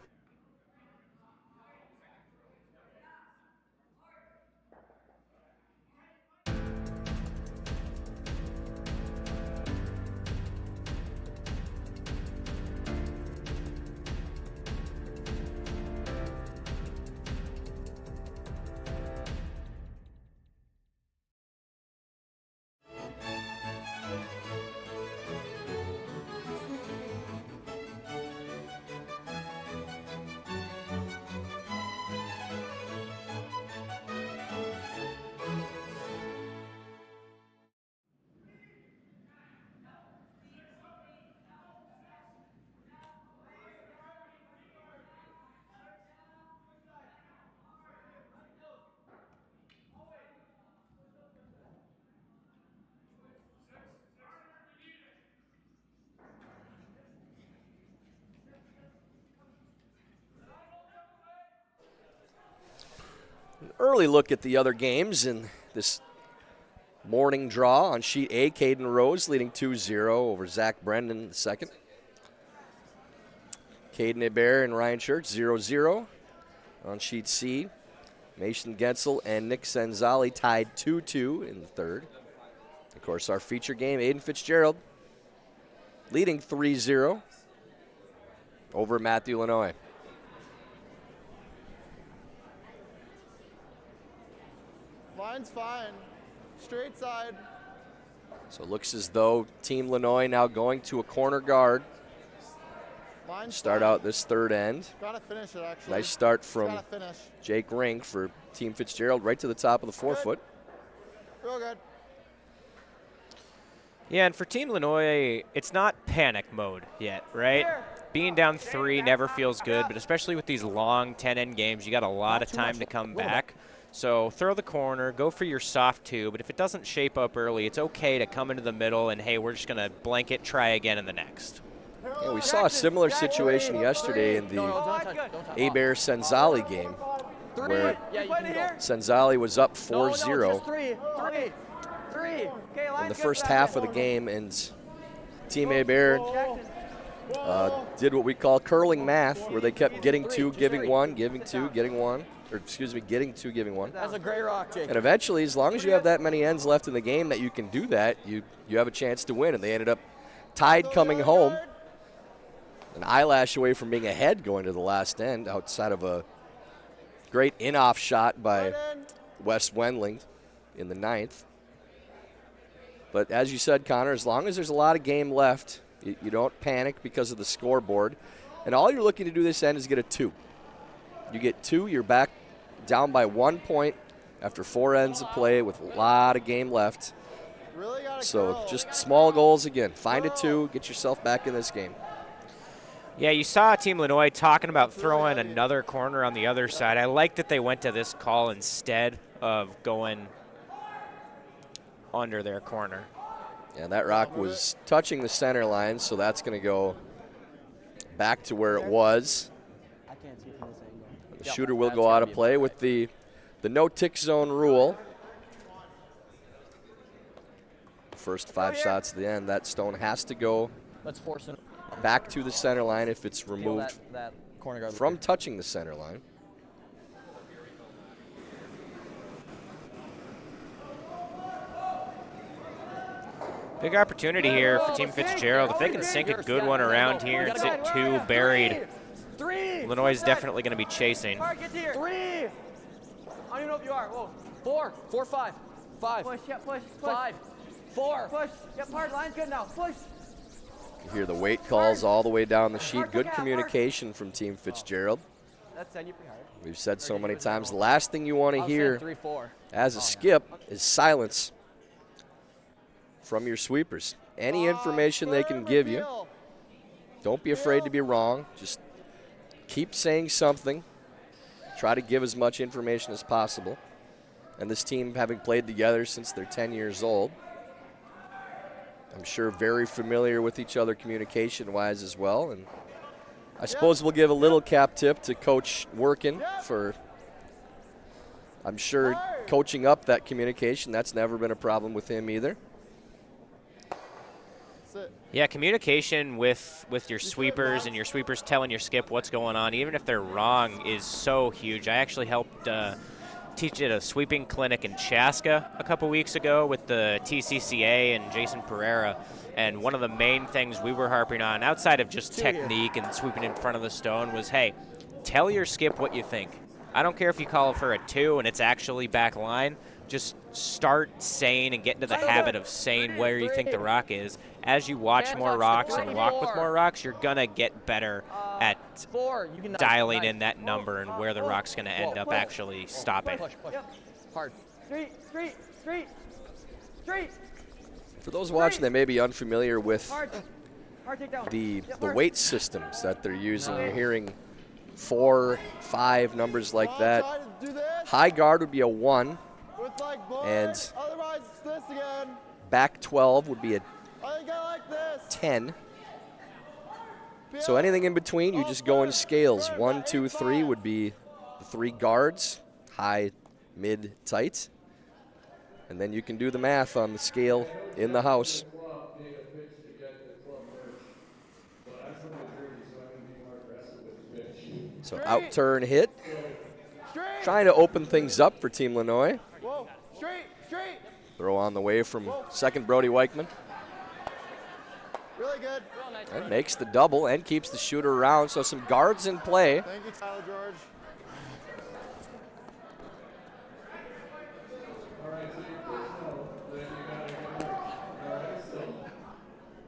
An early look at the other games in this morning draw on sheet A. Caden Rose leading 2-0 over Zach Brendan in the second. Caden Hebert and Ryan Church 0-0 on sheet C. Mason Gensel and Nick Senzali tied 2-2 in the third. Of course, our feature game, Aiden Fitzgerald leading 3-0 over Matthew Lannoye. Line's fine. Straight side. So it looks as though Team Lannoye now going to a corner guard. Line's Start fine. out this third end. Gotta finish it, actually. Nice start from Gotta finish. Jake Rink for Team Fitzgerald right to the top of the forefoot. Real good. Yeah, and for Team Lannoye, it's not panic mode yet, right? Being down 3 never feels good, but especially with these long 10-end games, you got a lot of time to come back. So throw the corner, go for your soft two, but if it doesn't shape up early, it's okay to come into the middle and, hey, we're just going to blanket try again in the next. Yeah, we saw a similar situation yesterday in the Aber-Senzali game where Senzali was up 4-0 in the first half of the game, and Team Aber did what we call curling math, where they kept getting two, giving one, giving two, getting one, or excuse me, getting two, giving one. That's a great rock, Jake. And eventually, as long as you have that many ends left in the game that you can do that, you have a chance to win. And they ended up tied coming home, an eyelash away from being ahead going to the last end, outside of a great in-off shot by Wes Wendling in the 9th. But as you said, Connor, as long as there's a lot of game left, you don't panic because of the scoreboard. And all you're looking to do this end is get a 2. You get 2, you're back down by 1 point after 4 ends of play with a lot of game left. So just small goals again. Find a 2, get yourself back in this game. Yeah, you saw Team Lannoye talking about throwing another corner on the other side. I like that they went to this call instead of going under their corner. Yeah, that rock was touching the center line, so that's going to go back to where it was. I can't see from this angle. The shooter will go out of play with the no-tick zone rule. First 5 shots at the end, that stone has to go Let's force it. back to the center line if it's removed That corner guard from touching the center line. Big opportunity here for Team Fitzgerald. If they can sink a good one around here and sit 2 buried, Lannoye is definitely going to be chasing. 3. I don't even know if you are. Whoa. 4. 4, 5. 5. Push, yeah, push. 5. 4. Push. Yep, hard line's good now. Push. You hear the weight calls all the way down the sheet. Good communication from Team Fitzgerald. That's it, you pretty hard. We've said so many times, the last thing you want to hear 3, 4. as a skip is silence from your sweepers. Any information they can give you, don't be afraid to be wrong. Just keep saying something. Try to give as much information as possible. And this team, having played together since they're 10 years old, I'm sure very familiar with each other communication-wise as well. And I suppose we'll give a little cap tip to Coach Workin for, I'm sure, coaching up that communication. That's never been a problem with him either. Yeah, communication with your sweepers and your sweepers telling your skip what's going on, even if they're wrong, is so huge. I actually helped teach at a sweeping clinic in Chaska a couple weeks ago with the TCCA and Jason Pereira, and one of the main things we were harping on, outside of just technique and sweeping in front of the stone, was, hey, tell your skip what you think. I don't care if you call for a 2 and it's actually back line. Just start saying and get into the habit of saying where you think the rock is. As you watch more rocks and walk with more rocks, you're going to get better at dialing in that number and where the rock's going to end up actually stopping. Hard. Street. For those watching that may be unfamiliar with Hard takedown. the weight systems that they're using, you're hearing 4, 5 numbers like that. High guard would be a 1. And back 12 would be a 10. So anything in between, you just go in scales. 1, 2, 3 would be the 3 guards, high, mid, tight. And then you can do the math on the scale in the house. So out turn hit. Trying to open things up for Team Lannoye. Throw on the way from second Brody Weichman. Really good. And makes the double and keeps the shooter around. So some guards in play. Thank you, Tyler George.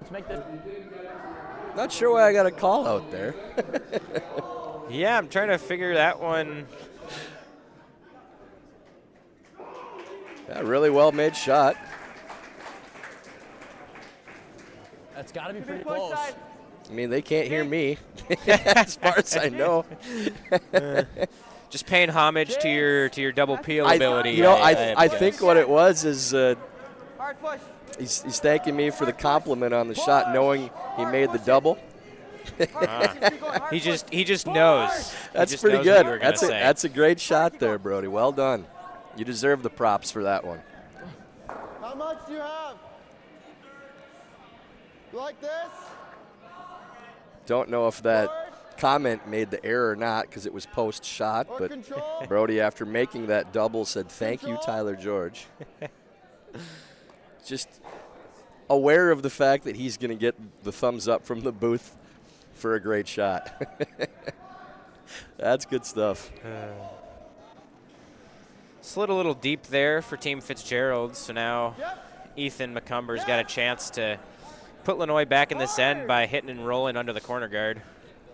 Let's make this. Not sure why I got a call out there. Yeah, I'm trying to figure that one. Yeah, really well made shot. That's got to be pretty close. I mean, they can't hear me as far as I know. Just paying homage to your double peel ability. You know, I have to think guess. what it was is Hard push. he's thanking me for the compliment on the shot, knowing he made the double. He just knows. That's pretty good. That's a great shot there, Brody. Well done. You deserve the props for that one. How much do you have? You like this? Don't know if that comment made the error or not because it was post-shot, but Brody, after making that double, said, "Thank you, Tyler George." Just aware of the fact that he's going to get the thumbs up from the booth for a great shot. That's good stuff. Slid a little deep there for Team Fitzgerald, so now Ethan McCumber's got a chance to put Lannoye back in this end by hitting and rolling under the corner guard.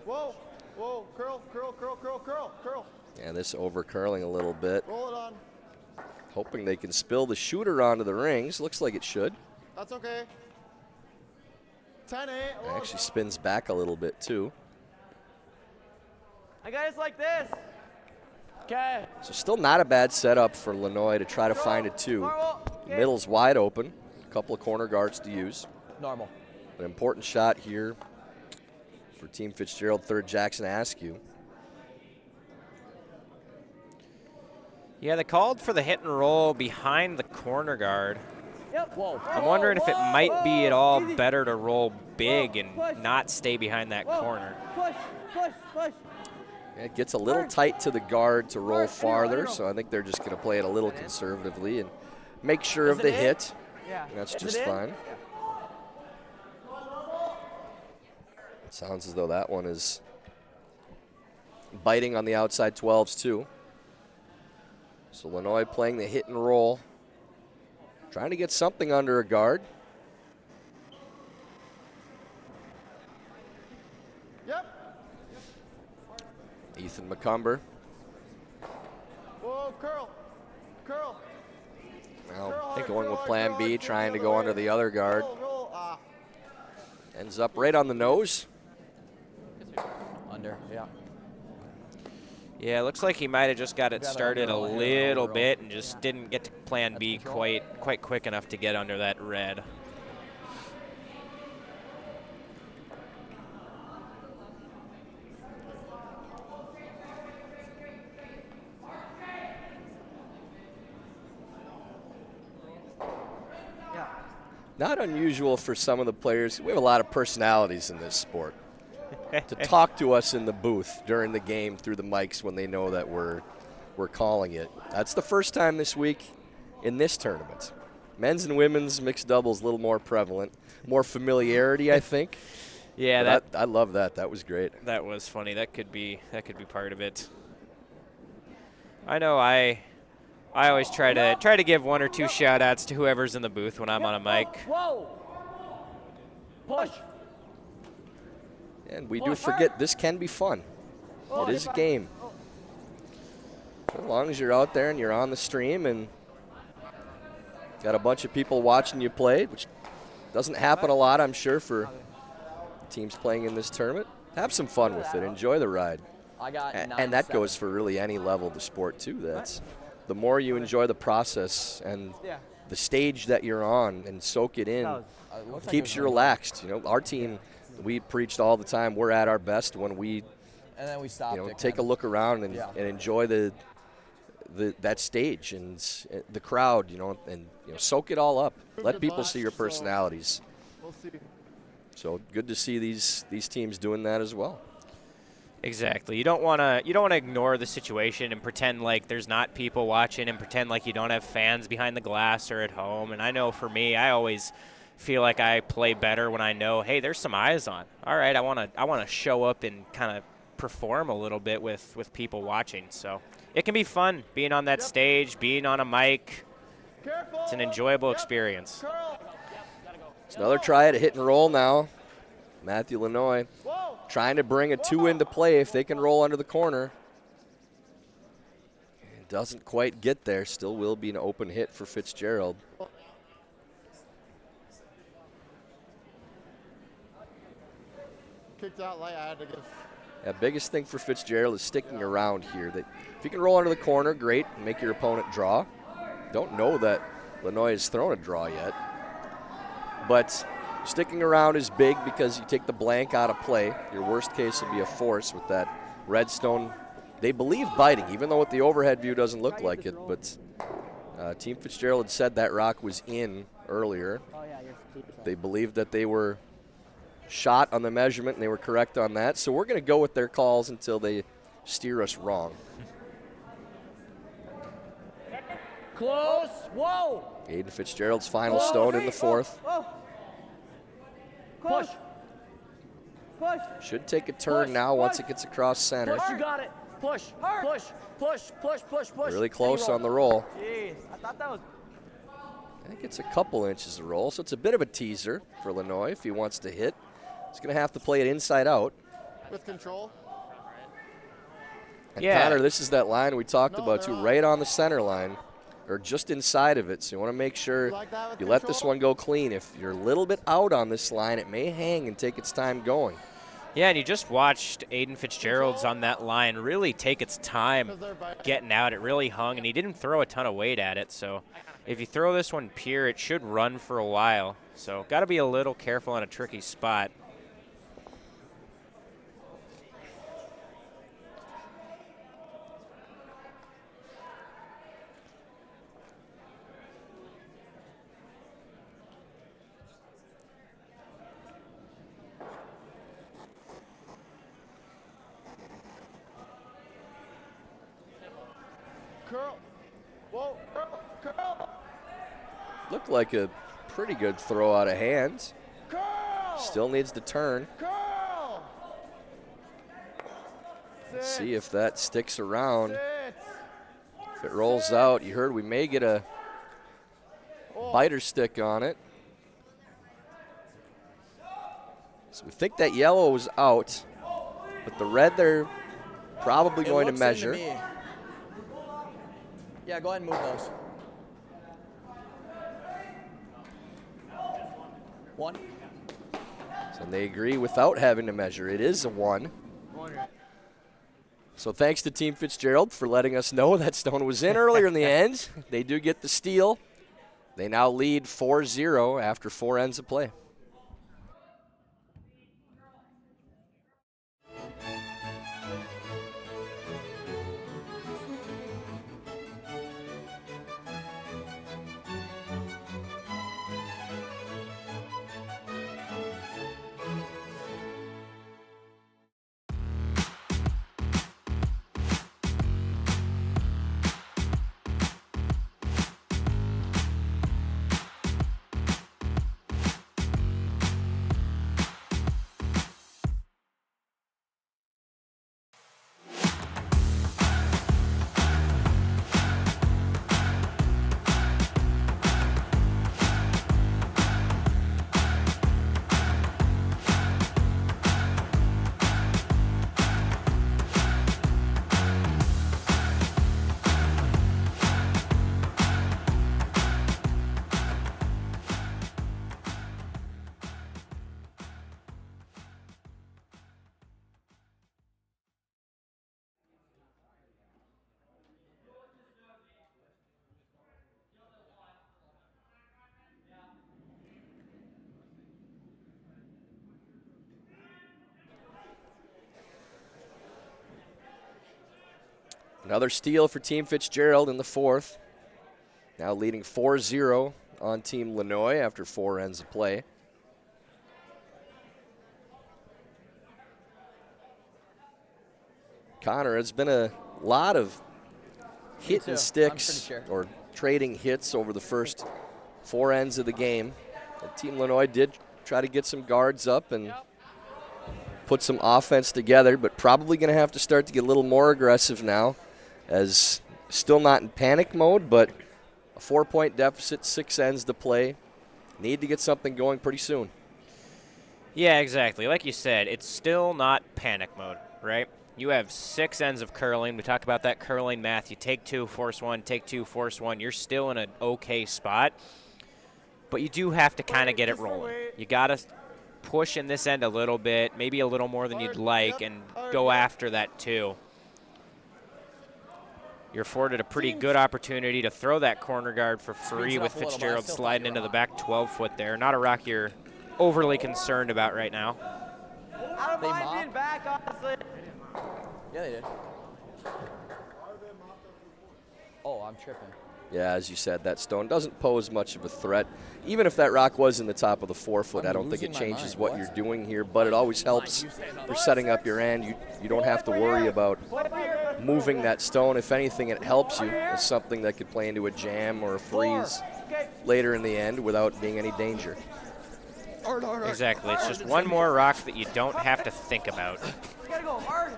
Whoa, whoa, curl, curl, curl, curl, curl, curl. Yeah, this over curling a little bit. Roll it on. Hoping they can spill the shooter onto the rings. Looks like it should. That's okay. 10-8. Actually spins back a little bit too. I got it like this. Okay. So still not a bad setup for Lannoye to try to find a two. Middle's wide open. A couple of corner guards to use. Normal. An important shot here for Team Fitzgerald, third Jackson Askew. Yeah, they called for the hit and roll behind the corner guard. Yep. Whoa. I'm wondering if it might be at all better to roll big and not stay behind that corner. Push, push, push. It gets a little tight to the guard to roll farther, so I think they're just going to play it a little conservatively and make sure of the hit. Yeah. That's Is just it in? fine. It sounds as though that one is biting on the outside 12s too. So Lannoye playing the hit and roll, trying to get something under a guard. Ethan McCumber. Whoa, curl, curl. Now going with plan B, trying to go under the other guard. Ends up right on the nose. Under, yeah. Yeah, it looks like he might have just got it started a little bit and just didn't get to plan B quite quick enough to get under that red. Not unusual for some of the players. We have a lot of personalities in this sport. To talk to us in the booth during the game through the mics when they know that we're calling it. That's the first time this week in this tournament. Men's and women's mixed doubles a little more prevalent, more familiarity, I think. Yeah, I love that. That was great. That was funny. That could be part of it. I know I always try to give one or two shout outs to whoever's in the booth when I'm on a mic. Whoa! Push! And we do forget this can be fun. It is a game. As long as you're out there and you're on the stream and got a bunch of people watching you play, which doesn't happen a lot, I'm sure, for teams playing in this tournament. Have some fun with it. Enjoy the ride. I got and that goes for really any level of the sport, too. That's the more you enjoy the process and the stage that you're on and soak it in, keeps you relaxed. You know, our team, we preached all the time, we're at our best when we, and then we stopped take a look around and enjoy that stage and the crowd, and soak it all up. Let people see your personalities. We'll see. So good to see these teams doing that as well. Exactly. You don't want to ignore the situation and pretend like there's not people watching and pretend like you don't have fans behind the glass or at home. And I know for me, I always feel like I play better when I know, hey, there's some eyes on. All right, I want to show up and kind of perform a little bit with people watching. So it can be fun being on that stage, being on a mic. It's an enjoyable experience. It's another try at a hit and roll now. Matthew Lannoye trying to bring a two into play if they can roll under the corner. It doesn't quite get there. Still will be an open hit for Fitzgerald. Kicked out light. I had to give The biggest thing for Fitzgerald is sticking around here. That if you can roll under the corner, great, and make your opponent draw. Don't know that Lannoye has thrown a draw yet. But sticking around is big because you take the blank out of play. Your worst case would be a force with that redstone. They believe biting, even though with the overhead view doesn't look like it. But Team Fitzgerald had said that rock was in earlier. They believed that they were shot on the measurement, and they were correct on that. So we're going to go with their calls until they steer us wrong. Close. Whoa. Aiden Fitzgerald's final stone in the fourth. Push. Push. Should take a turn now once it gets across center. Push, you got it. Push. Push. Push. Push. Push. Push. Really close on the roll. Jeez, I thought that was. I think it's a couple inches of roll, so it's a bit of a teaser for Lannoye if he wants to hit. He's going to have to play it inside out. With control. And Yeah. Connor, this is that line we talked about too, right on the center line, or just inside of it. So you want to make sure you let this one go clean. If you're a little bit out on this line, it may hang and take its time going. Yeah, and you just watched Aiden Fitzgerald's on that line really take its time getting out. It really hung, and he didn't throw a ton of weight at it. So if you throw this one pure, it should run for a while. So got to be a little careful on a tricky spot. Curl. Whoa, curl, curl. Looked like a pretty good throw out of hands. Curl. Still needs to turn. Curl. Let's see if that sticks around. Sit. If it rolls out, you heard we may get a biter stick on it. So we think that yellow was out, but the red they're probably going to measure. Yeah, go ahead and move those. One. So they agree without having to measure. It is a 1. So thanks to Team Fitzgerald for letting us know that stone was in earlier in the end. They do get the steal. They now lead 4-0 after 4 ends of play. Another steal for Team Fitzgerald in the fourth. Now leading 4-0 on Team Lannoye after 4 ends of play. Connor, it's been a lot of hit and sticks or trading hits over the first 4 ends of the game. And Team Lannoye did try to get some guards up and put some offense together, but probably going to have to start to get a little more aggressive now, as still not in panic mode, but a 4-point deficit, 6 ends to play. Need to get something going pretty soon. Yeah, exactly. Like you said, it's still not panic mode, right? You have 6 ends of curling. We talk about that curling math. You take 2, force 1, take 2, force 1. You're still in an okay spot, but you do have to kind of get it rolling. You got to push in this end a little bit, maybe a little more than you'd like, and go after that too. You're afforded a pretty good opportunity to throw that corner guard for free with Fitzgerald sliding into the back 12-foot there. Not a rock you're overly concerned about right now. I don't mind being back, honestly. Yeah, they did. Oh, I'm tripping. Yeah, as you said, that stone doesn't pose much of a threat. Even if that rock was in the top of the 4-foot, I don't think it changes what you're doing here, but it always helps for setting up your end. You don't have to worry about moving that stone. If anything, it helps you with something that could play into a jam or a freeze later in the end without being any danger. Exactly. It's just one more rock that you don't have to think about. It's gotta go hard.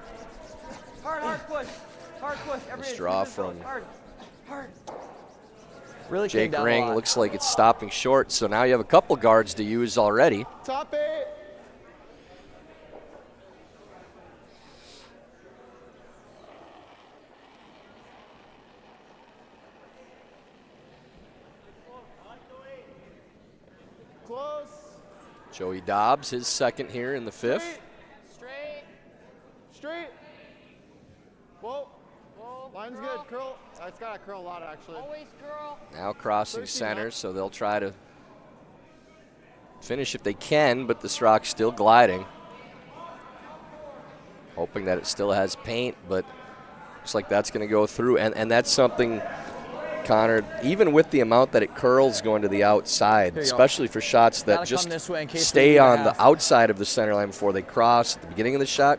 Hard push. Hard push. Let's draw from Hard. Really Jake Ring. Looks like it's stopping short, so now you have a couple guards to use already. Top 8. Close. Joey Dobbs, his second here in the 5th. Straight. Whoa. Line's good. Curl. It's got to curl a lot, actually. Always curl. Now crossing center, so they'll try to finish if they can, but this rock's still gliding. Hoping that it still has paint, but looks like that's going to go through. And that's something, Connor, even with the amount that it curls going to the outside, especially for shots that just stay on the outside of the center line before they cross at the beginning of the shot,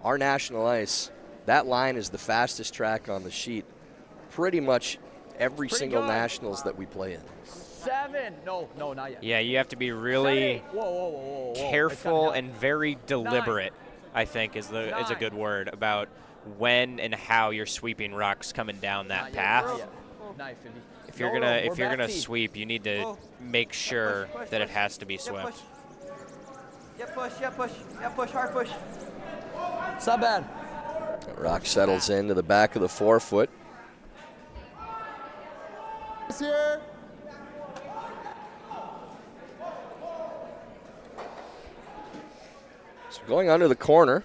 our national ice, that line is the fastest track on the sheet. Pretty much every single nationals that we play in. 7. No, not yet. Yeah, you have to be really careful and very deliberate, I think is a good word, about when and how you're sweeping rocks coming down that path. If you're gonna sweep, you need to make sure that it has to be swept. Yeah, push, hard push. It's not bad. That rock settles into the back of the 4-foot. Here. So going under the corner.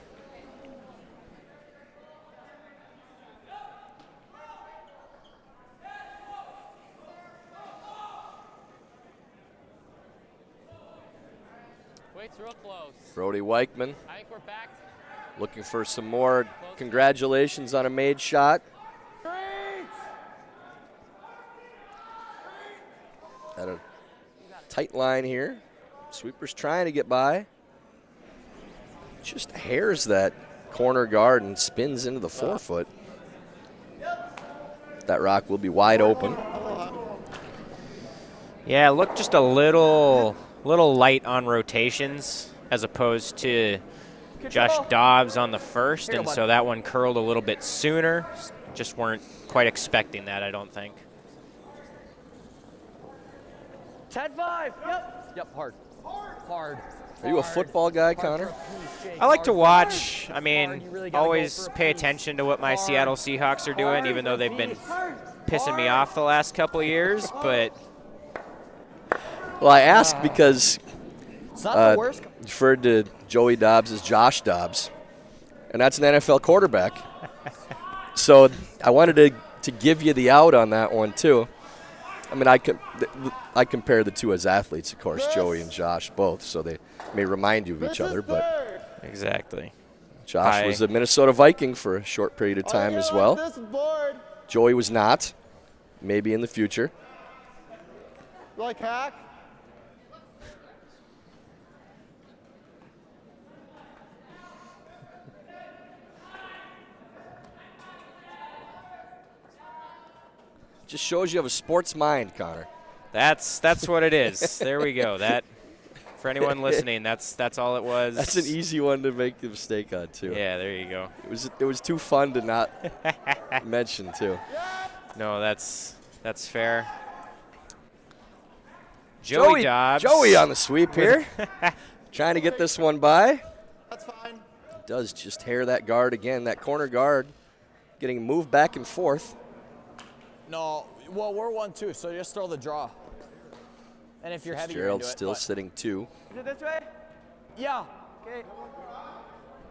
Wait's real close. Brody Weichman I think we're back. looking for some more. Congratulations on a made shot. At a tight line here. Sweeper's trying to get by. Just hairs that corner guard and spins into the 4-foot. That rock will be wide open. Yeah, look just a little light on rotations as opposed to Josh Dobbs on the first, and so that one curled a little bit sooner. Just weren't quite expecting that, I don't think. 10-5. Yep, hard. Are you a football guy, Connor? I like to watch. I mean, always pay attention to what my Seattle Seahawks are doing, even though they've been pissing me off the last couple of years. But well, I ask because referred to Joey Dobbs as Josh Dobbs, and that's an NFL quarterback. So I wanted to give you the out on that one too. I mean, I compare the two as athletes, of course, Joey and Josh both, so they may remind you of each other. But exactly, Josh was a Minnesota Viking for a short period of time as well. Joey was not. Maybe in the future. Like hack? Just shows you have a sports mind, Connor. That's what it is. There we go. That, for anyone listening, that's all it was. That's an easy one to make a mistake on too. Yeah, there you go. It was too fun to not mention too. No, that's fair. Joey Dobbs. Joey on the sweep here. Trying to get this one by. That's fine. Does just hair that guard again, that corner guard, getting moved back and forth. No, well, we're 1-2, so just throw the draw. And if you're heavy, you're Fitzgerald into it, still sitting 2. Is it this way? Yeah. Okay.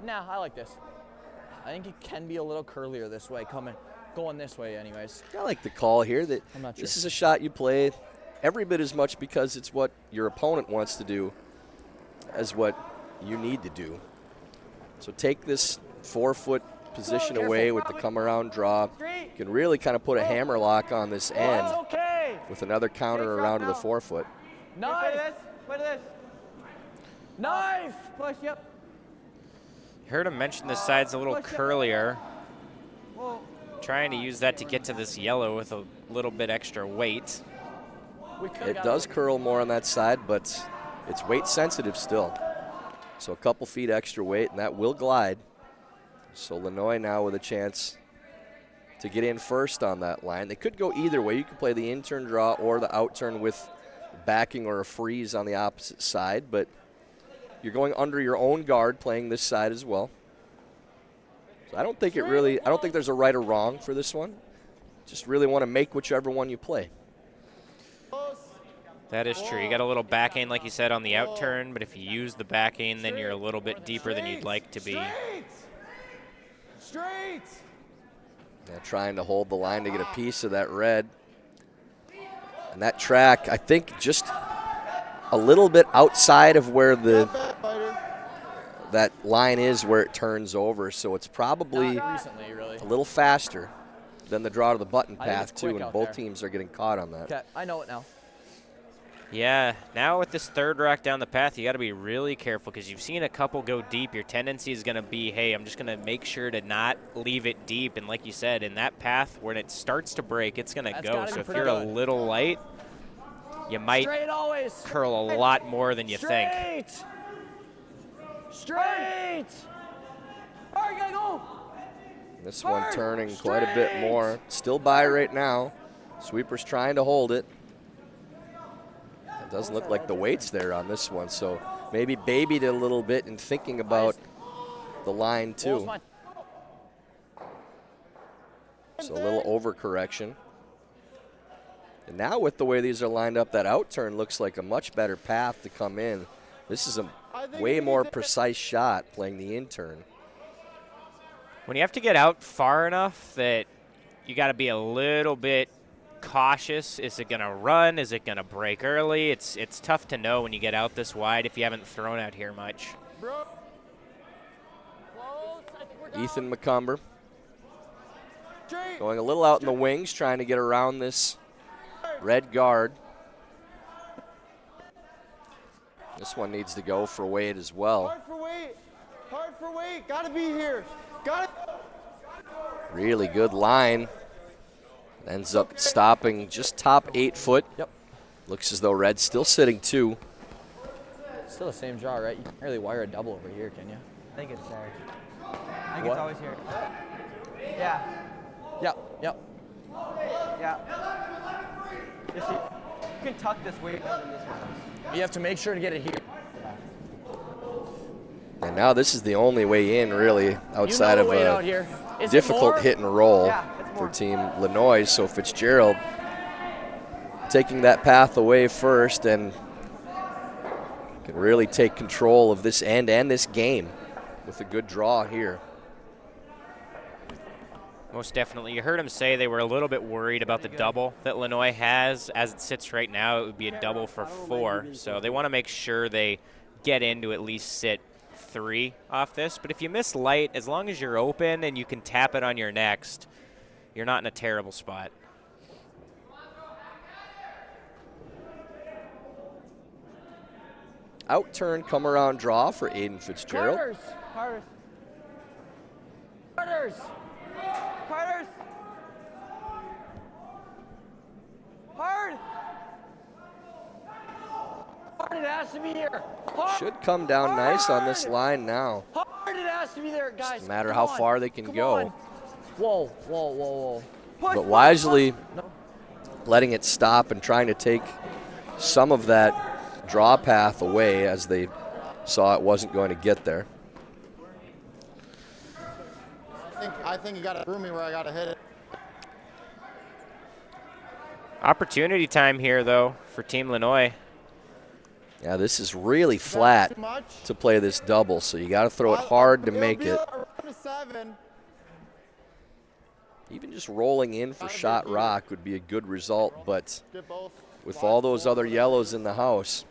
Nah, I like this. I think it can be a little curlier this way, going this way anyways. I like the call here that I'm not sure. this is a shot you play every bit as much because it's what your opponent wants to do as what you need to do. So take this 4-foot position away with the come around draw. You can really kind of put a hammer lock on this end with another counter around to the 4-foot. Knife! Play this. Knife! Push, yep. Heard him mention this side's a little curlier. Whoa. Trying to use that to get to this yellow with a little bit extra weight. It does curl more on that side, but it's weight sensitive still. So a couple feet extra weight, and that will glide. So Lannoye now with a chance to get in first on that line. They could go either way. You could play the in-turn draw or the out-turn with backing or a freeze on the opposite side, but you're going under your own guard playing this side as well. So I don't think there's a right or wrong for this one. Just really want to make whichever one you play. That is true. You got a little backing, like you said, on the out turn, but if you use the backing, then you're a little bit deeper than you'd like to be. Straight! Yeah, trying to hold the line to get a piece of that red. And that track, I think, just a little bit outside of where that line is where it turns over, so it's probably a little faster than the draw to the button path, too, and both teams are getting caught on that. Okay, I know it now. Yeah, now with this third rack down the path, you got to be really careful because you've seen a couple go deep. Your tendency is going to be, hey, I'm just going to make sure to not leave it deep. And like you said, in that path, when it starts to break, it's going to go. So if you're a little light, you might curl a lot more than you think. Straight! All right, gotta go! This one turning quite a bit more. Still by right now. Sweeper's trying to hold it. It doesn't look like the weight's there on this one, so maybe babied it a little bit and thinking about the line too. So a little overcorrection. And now with the way these are lined up, that out turn looks like a much better path to come in. This is a way more precise shot playing the in turn. When you have to get out far enough that you got to be a little bit cautious. Is it going to run? Is it going to break early? It's tough to know when you get out this wide if you haven't thrown out here much. Ethan McCumber going a little out in the wings, trying to get around this red guard. This one needs to go for weight as well. Hard for weight, gotta be here. Got it. Really good line. Ends up stopping just top 8 foot. Yep. Looks as though red's still sitting 2. Still the same draw, right? You can't really wire a double over here, can you? I think it's there. I think it's always here. Yeah. Yep, yep. Yeah. You can tuck this way better than this one. You have to make sure to get it here. And now this is the only way in, really, outside of a difficult hit and roll for Team Lannoye. So Fitzgerald taking that path away first and can really take control of this end and this game with a good draw here. Most definitely. You heard him say they were a little bit worried about the double that Lannoye has. As it sits right now, it would be a double for 4. So they want to make sure they get in to at least sit 3 off this. But if you miss light, as long as you're open and you can tap it on your next, you're not in a terrible spot. Out turn, come around draw for Aiden Fitzgerald. Carters. Hard. Hard, it has to be here. Hard. Should come down nice on this line now. Hard, it has to be there, guys. No matter how far they can go. Whoa, whoa, whoa, whoa. But wisely letting it stop and trying to take some of that draw path away as they saw it wasn't going to get there. I think you got to through me where I got to hit it. Opportunity time here, though, for Team Lannoye. Yeah, this is really flat Too much? to play this double, so you got to throw it hard to make it. Around a 7. Even just rolling in for shot rock would be a good result, but Get both. with all those other yellows in the house,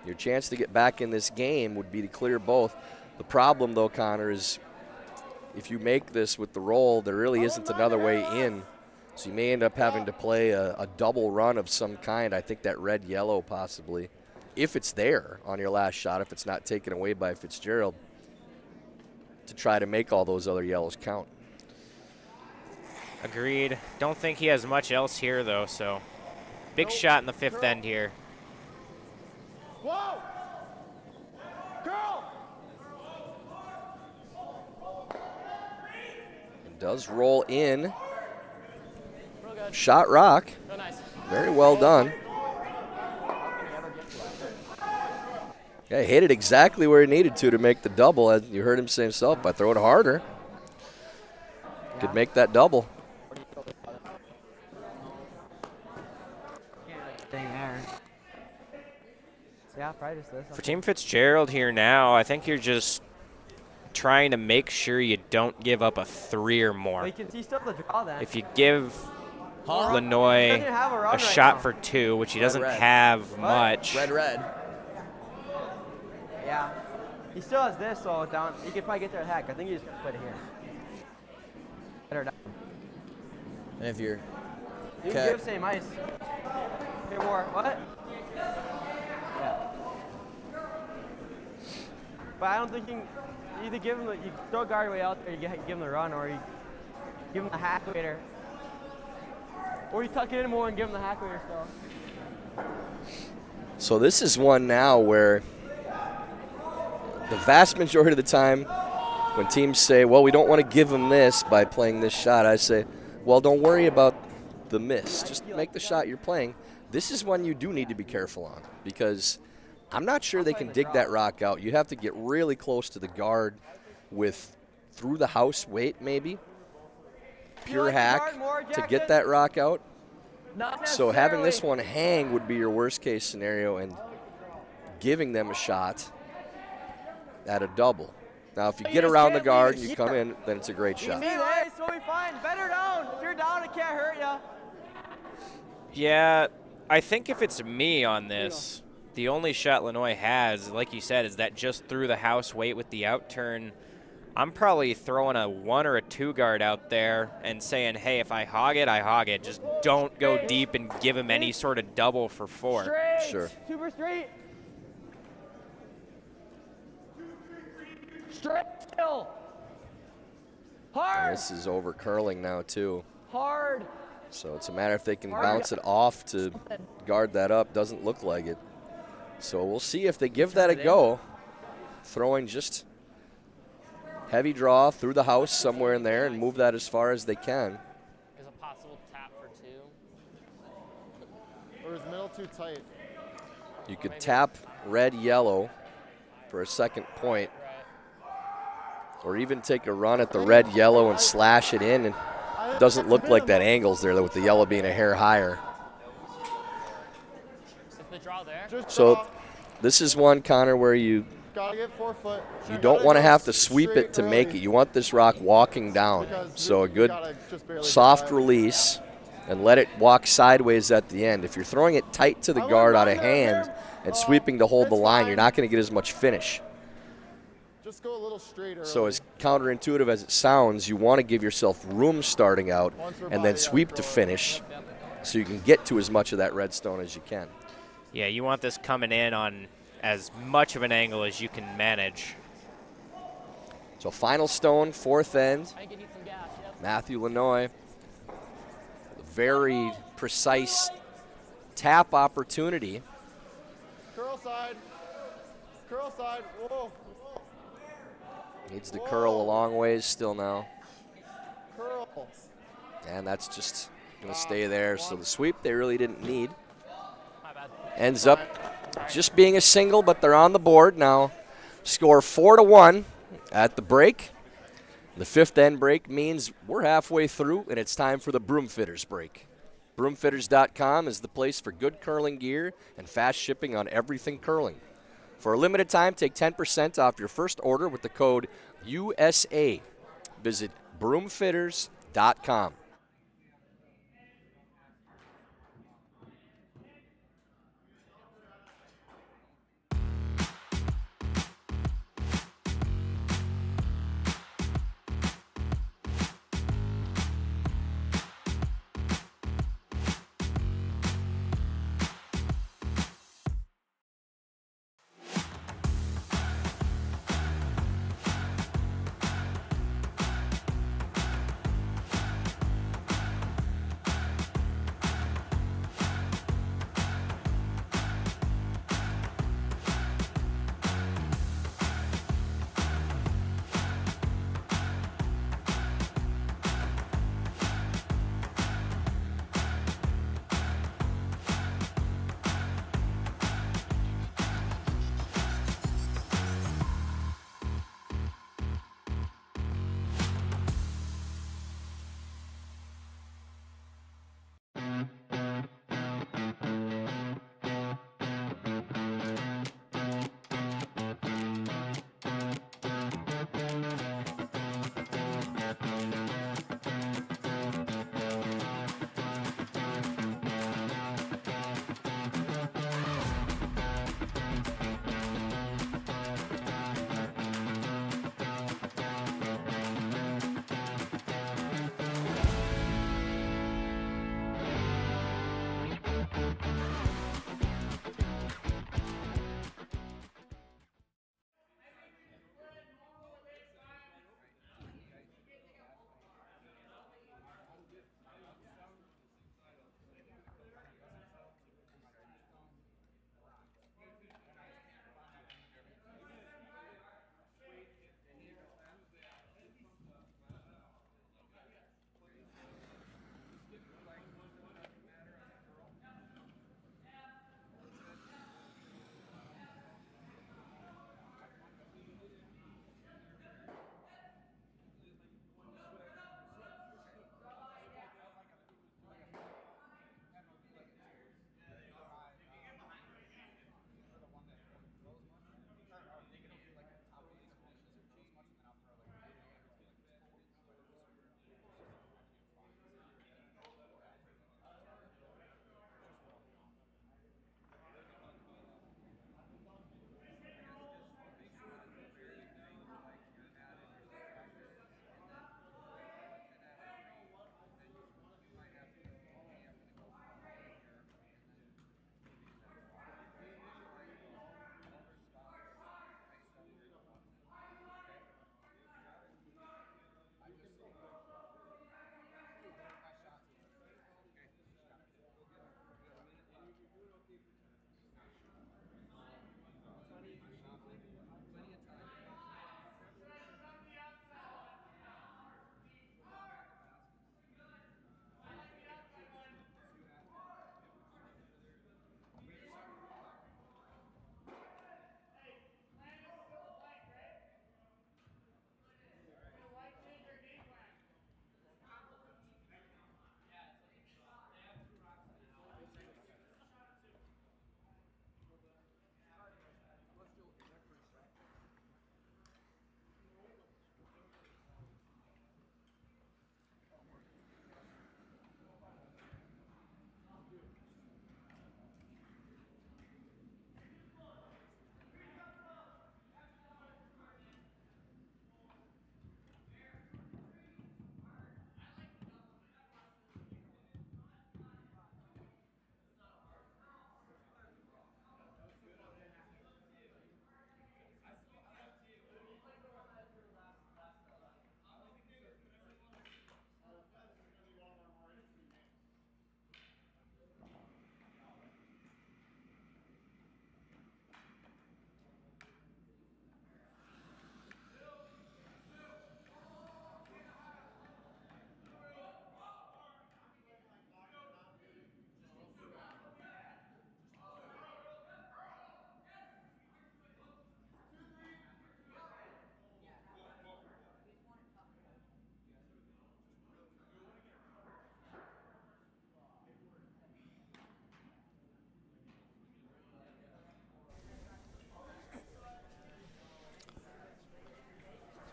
your chance to get back in this game would be to clear both. The problem, though, Connor, is if you make this with the roll, there really isn't another way in. So you may end up having to play a double run of some kind. I think that red-yellow possibly, if it's there on your last shot, if it's not taken away by Fitzgerald, to try to make all those other yellows count. Agreed. Don't think he has much else here, though, so big shot in the 5th end here. Whoa! Girl! It does roll in. Shot rock. Very well done. Yeah, hit it exactly where he needed to make the double. As you heard him say himself, by throwing it harder, could make that double. Yeah, probably just this. For Team Fitzgerald here now, I think you're just trying to make sure you don't give up a 3 or more. Well, you still have to draw that. If you give Lannoye a shot for 2, which he doesn't have much. Red. Yeah. He still has this, so down. He could probably get there at heck. I think he just put it here. Better down. And if you're You can give same ice. Here, more. What? Yeah. But I don't think you either give him you throw guard way out there, you give him the run, or you give him the hack waiter. Or you tuck it in more and give him the hack waiter still. So this is one now where the vast majority of the time when teams say, well, we don't want to give him this by playing this shot, I say, well, don't worry about the miss. Just make the shot you're playing. This is one you do need to be careful on because I'm not sure they can dig that rock out. You have to get really close to the guard with through the house weight maybe. Pure hack to get that rock out. So having this one hang would be your worst case scenario and giving them a shot at a double. Now, if you get around the guard and you come in, then it's a great shot. Nice, we'll be fine. Better down. If you're down, it can't hurt you. Yeah, I think if it's me on this, the only shot Lannoye has, like you said, is that just through the house weight with the out turn. I'm probably throwing a 1 or a 2 guard out there and saying, hey, if I hog it, I hog it. Just don't go deep and give him any sort of double for 4. Straight. Sure. Super straight. Straight still. Hard. And this is over curling now too. Hard. So it's a matter if they can bounce it off to guard that up. Doesn't look like it. So we'll see if they give that a go. Throwing just heavy draw through the house somewhere in there and move that as far as they can. Is a possible tap for 2. Or is middle too tight? You could tap red, yellow for a second point. Or even take a run at the red, yellow and slash it in. And it doesn't look like that angle's there with the yellow being a hair higher. Is the draw there? So this is one, Connor, where you Gotta get 4 foot. You don't want to have to sweep it to make it. You want this rock walking down. So a good soft release and let it walk sideways at the end. If you're throwing it tight to the guard out of hand and sweeping to hold the line, you're not going to get as much finish. Just go a little straighter. So as counterintuitive as it sounds, you want to give yourself room starting out and then sweep to finish so you can get to as much of that redstone as you can. Yeah, you want this coming in on as much of an angle as you can manage. So final stone, 4th end. Matthew Lannoye. Very precise tap opportunity. Curl side. Curl side. Whoa. Needs to curl a long ways still now. Curl. And that's just going to stay there. So the sweep they really didn't need. Ends up just being a single, but they're on the board now. Score 4-1 at the break. The 5th end break means we're halfway through, and it's time for the broom fitters break. Broomfitters.com is the place for good curling gear and fast shipping on everything curling. For a limited time, take 10% off your first order with the code USA. Visit Broomfitters.com.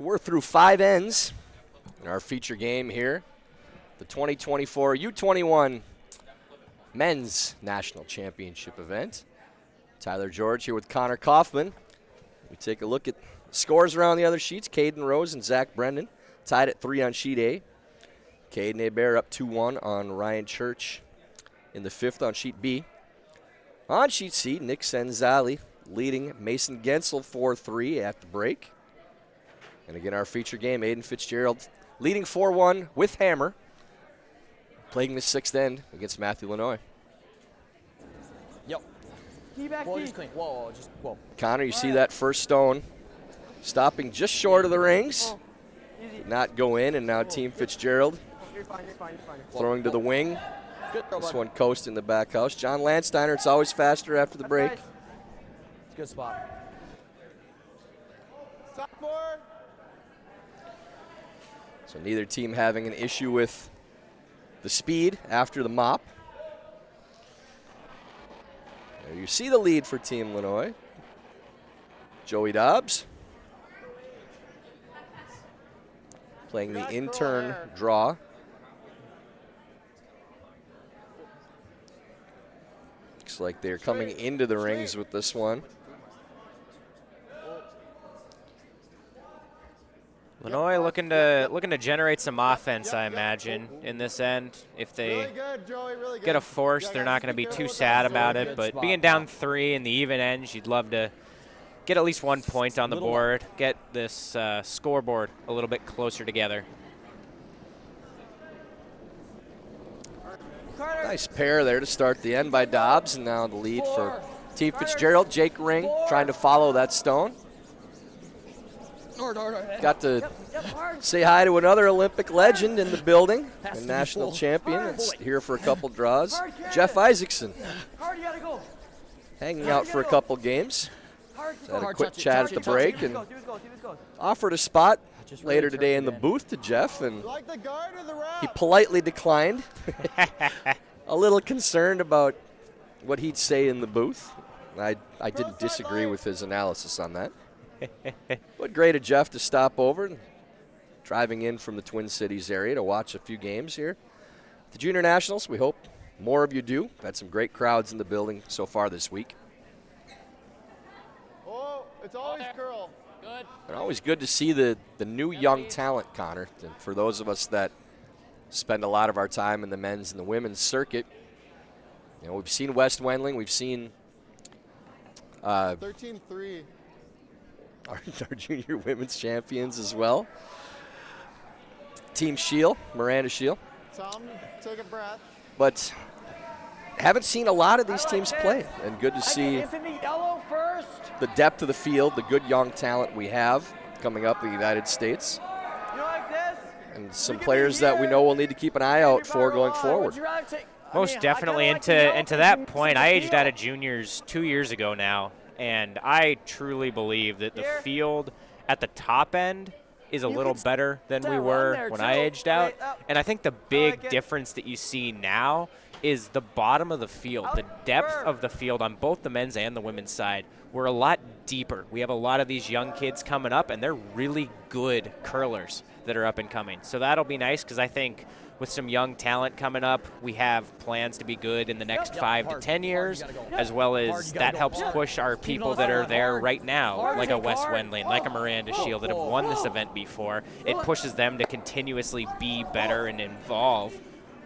We're through 5 ends in our feature game here. The 2024 U21 Men's National Championship event. Tyler George here with Connor Kaufman. We take a look at scores around the other sheets. Caden Rose and Zach Brendan tied at 3 on sheet A. Caden Hebert up 2-1 on Ryan Church in the 5th on sheet B. On sheet C, Nick Senzali leading Mason Gensel 4-3 at the break. And again, our feature game, Aiden Fitzgerald leading 4-1 with hammer, playing the 6th end against Matthew Lannoye. Yep. Whoa, just clean. Whoa, just whoa. Connor, you see that first stone stopping just short of the rings. Did not go in, and now Team Fitzgerald You're fine. throwing to the wing. Good throw, This bud. one coast in the back house. John Landsteiner, it's always faster after the break. It's a good spot. Stop forward. So neither team having an issue with the speed after the mop. There you see the lead for Team Lannoye. Joey Dobbs playing the intern draw. Looks like they're coming into the rings with this one. Lannoye looking to generate some offense, I imagine, in this end. If they Really good, Joey, really good. get a force, they're not going to be too sad about it. Good But spot, being down 3 in the even ends, you'd love to get at least 1 point on the board, get this scoreboard a little bit closer together. Nice pair there to start the end by Dobbs, and now the lead for Team Fitzgerald. Jake Ring trying to follow that stone. Got to say hi to another Olympic legend in the building, a national champion. It's here for a couple draws. Jeff Isaacson Hard, you gotta go. hanging out for a couple games. Hard, Had a Hard, quick touch it, chat touch at it, the touch break it. and do his goes. offered a spot Just later really today in the turn it in. booth to Jeff, and You like the guard or the wrap? he politely declined. A little concerned about what he'd say in the booth. I didn't disagree with his analysis on that. But great of Jeff to stop over, and driving in from the Twin Cities area to watch a few games here. The Junior Nationals, we hope more of you do. Had some great crowds in the building so far this week. Oh, it's always curl. And always good to see the new young talent, Connor. And for those of us that spend a lot of our time in the men's and the women's circuit, you know, we've seen West Wendling, we've seen 13-3. our junior women's champions as well. Team Shield, Miranda Shield. Tom, take a breath. But haven't seen a lot of these teams play, and good to see Infinity yellow first. the depth of the field, the good young talent we have coming up in the United States, You like this? and some players that we know we'll need to keep an eye out for going forward. Would you rather take? Most definitely. And to that point, I aged out of juniors 2 years ago now, and I truly believe that the field at the top end is a little better than we were when I aged out. And I think the big difference that you see now is the bottom of the field, the depth of the field on both the men's and the women's side. We're a lot deeper. We have a lot of these young kids coming up, and they're really good curlers that are up and coming. So that'll be nice, because I think with some young talent coming up, we have plans to be good in the next 5 to 10 years, as well as that helps push our people that are there right now, like a West Wendling, like a Miranda Shield, that have won this event before. It pushes them to continuously be better and involve,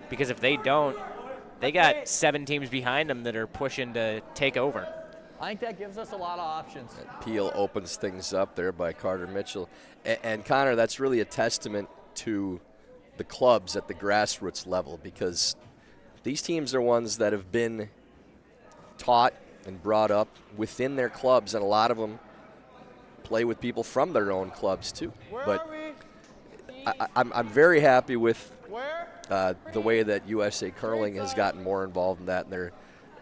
because if they don't, they got 7 teams behind them that are pushing to take over. I think that gives us a lot of options. Peel opens things up there by Carter Mitchell. And Connor, that's really a testament to the clubs at the grassroots level, because these teams are ones that have been taught and brought up within their clubs, and a lot of them play with people from their own clubs too. Where But are we? I'm very happy with Where? the way that USA Curling has gotten more involved in that, and they're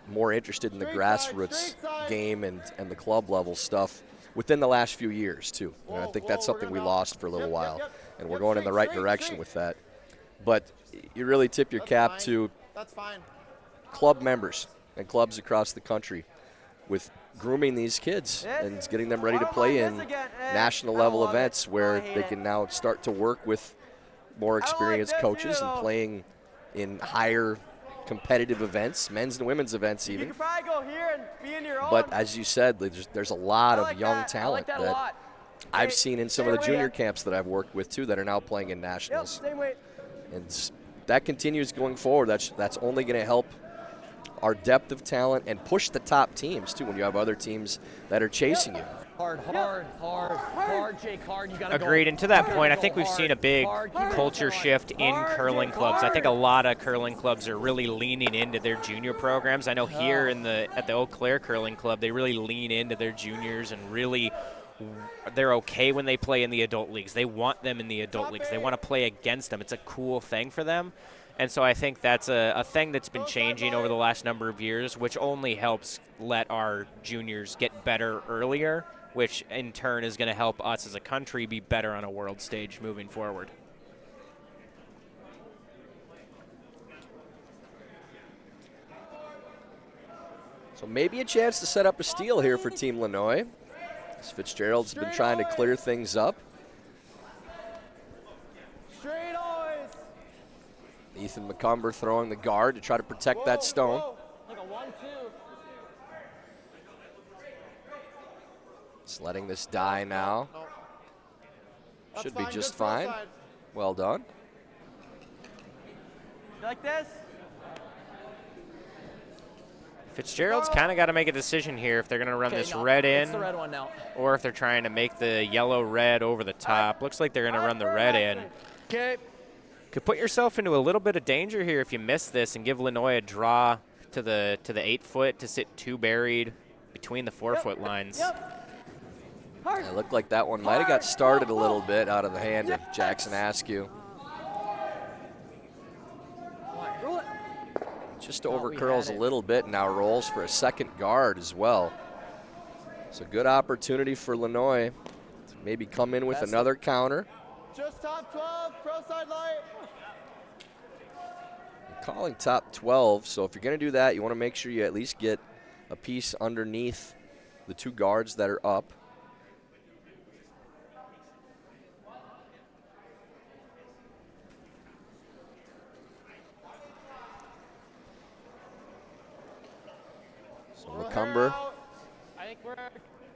more interested in the grassroots game and the club level stuff within the last few years too. And I think that's something we lost for a little while, and we're going in the right direction with that. But you really tip your cap fine. to That's fine. club members and clubs across the country with grooming these kids and getting them ready to play in national level events where they can now start to work with more experienced coaches and playing in higher competitive events, men's and women's events even. You can probably go here and be in your own. But as you said, there's a lot of young talent that I've seen in some of the junior camps that I've worked with too that are now playing in nationals. Same weight. And that continues going forward. That's only going to help our depth of talent and push the top teams too when you have other teams that are chasing you. Hard, Jake, hard. You gotta Agreed. go. And to that point, I Go think we've hard, seen a big hard, culture shift in curling clubs. I think a lot of curling clubs are really leaning into their junior programs. I know here at the Eau Claire Curling Club, they really lean into their juniors and really they're okay when they play in the adult leagues. They want them in the adult leagues. They want to play against them. It's a cool thing for them. And so I think that's a thing that's been changing over the last number of years, which only helps let our juniors get better earlier, which in turn is going to help us as a country be better on a world stage moving forward. So maybe a chance to set up a steal here for Team Lannoye. As Fitzgerald's been trying to clear things up. Ethan McCumber throwing the guard to try to protect that stone. Like a 1-2. Just letting this die now. Should be just fine. Well done. You like this? Fitzgerald's kind of got to make a decision here if they're going to run this red It's in the red one now. or if they're trying to make the yellow-red over the top. Looks like they're going to run the red in. Okay. Could put yourself into a little bit of danger here if you miss this and give Lannoye a draw to the 8-foot to sit 2 buried between the 4-foot lines. It looked like that one might have got started a little bit out of the hand of Jackson Askew. Just over curls a little bit, now rolls for a second guard as well. So good opportunity for Lannoye to maybe come in with another counter. Just top 12, pro side light. Calling top 12, so if you're going to do that, you want to make sure you at least get a piece underneath the 2 guards that are up. So McCumber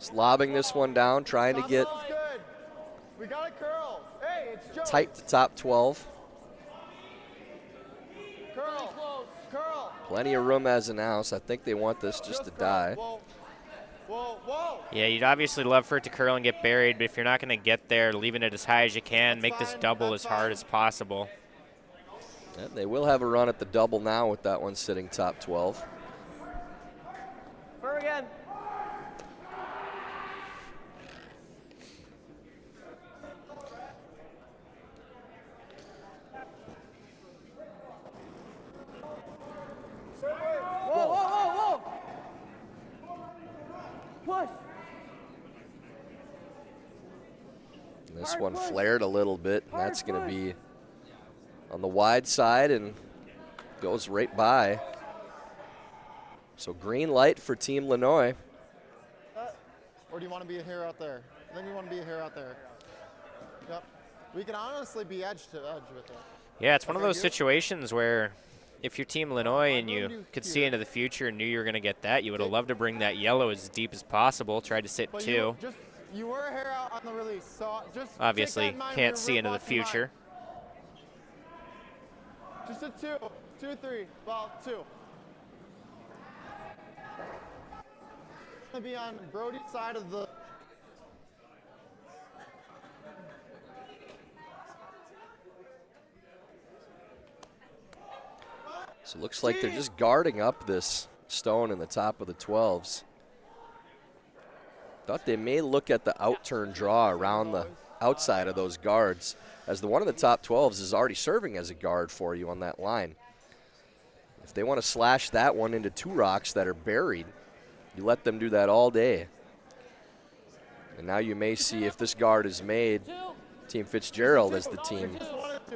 is lobbing this one down, trying to get We got a curl. Hey, it's Joe. tight to top 12. Curl. Plenty of room as announced. I think they want this just to die. Whoa. Yeah, you'd obviously love for it to curl and get buried, but if you're not going to get there, leaving it as high as you can, make this double as hard as possible. And they will have a run at the double now with that one sitting top 12. Fur again. Whoa. Push. This one flared a little bit, and that's going to be on the wide side and goes right by. So green light for Team Lannoye. Or do you want to be here out there? I think you want to be here out there. Yep. We can honestly be edge to edge with it. Yeah, it's one of those situations where if you're Team Lannoye and you could see into the future and knew you were going to get that, you would have loved to bring that yellow as deep as possible, tried to sit 2. You were here out on the release, so just Obviously, can't see into the future. Just a 2, 3, ball 2. Gonna be on Brody's side of the. So it looks like they're just guarding up this stone in the top of the 12s. Thought they may look at the outturn draw around the outside of those guards, as the one in the top 12s is already serving as a guard for you on that line. If they want to slash that one into 2 rocks that are buried, you let them do that all day. And now you may see if this guard is made, Team Fitzgerald as the team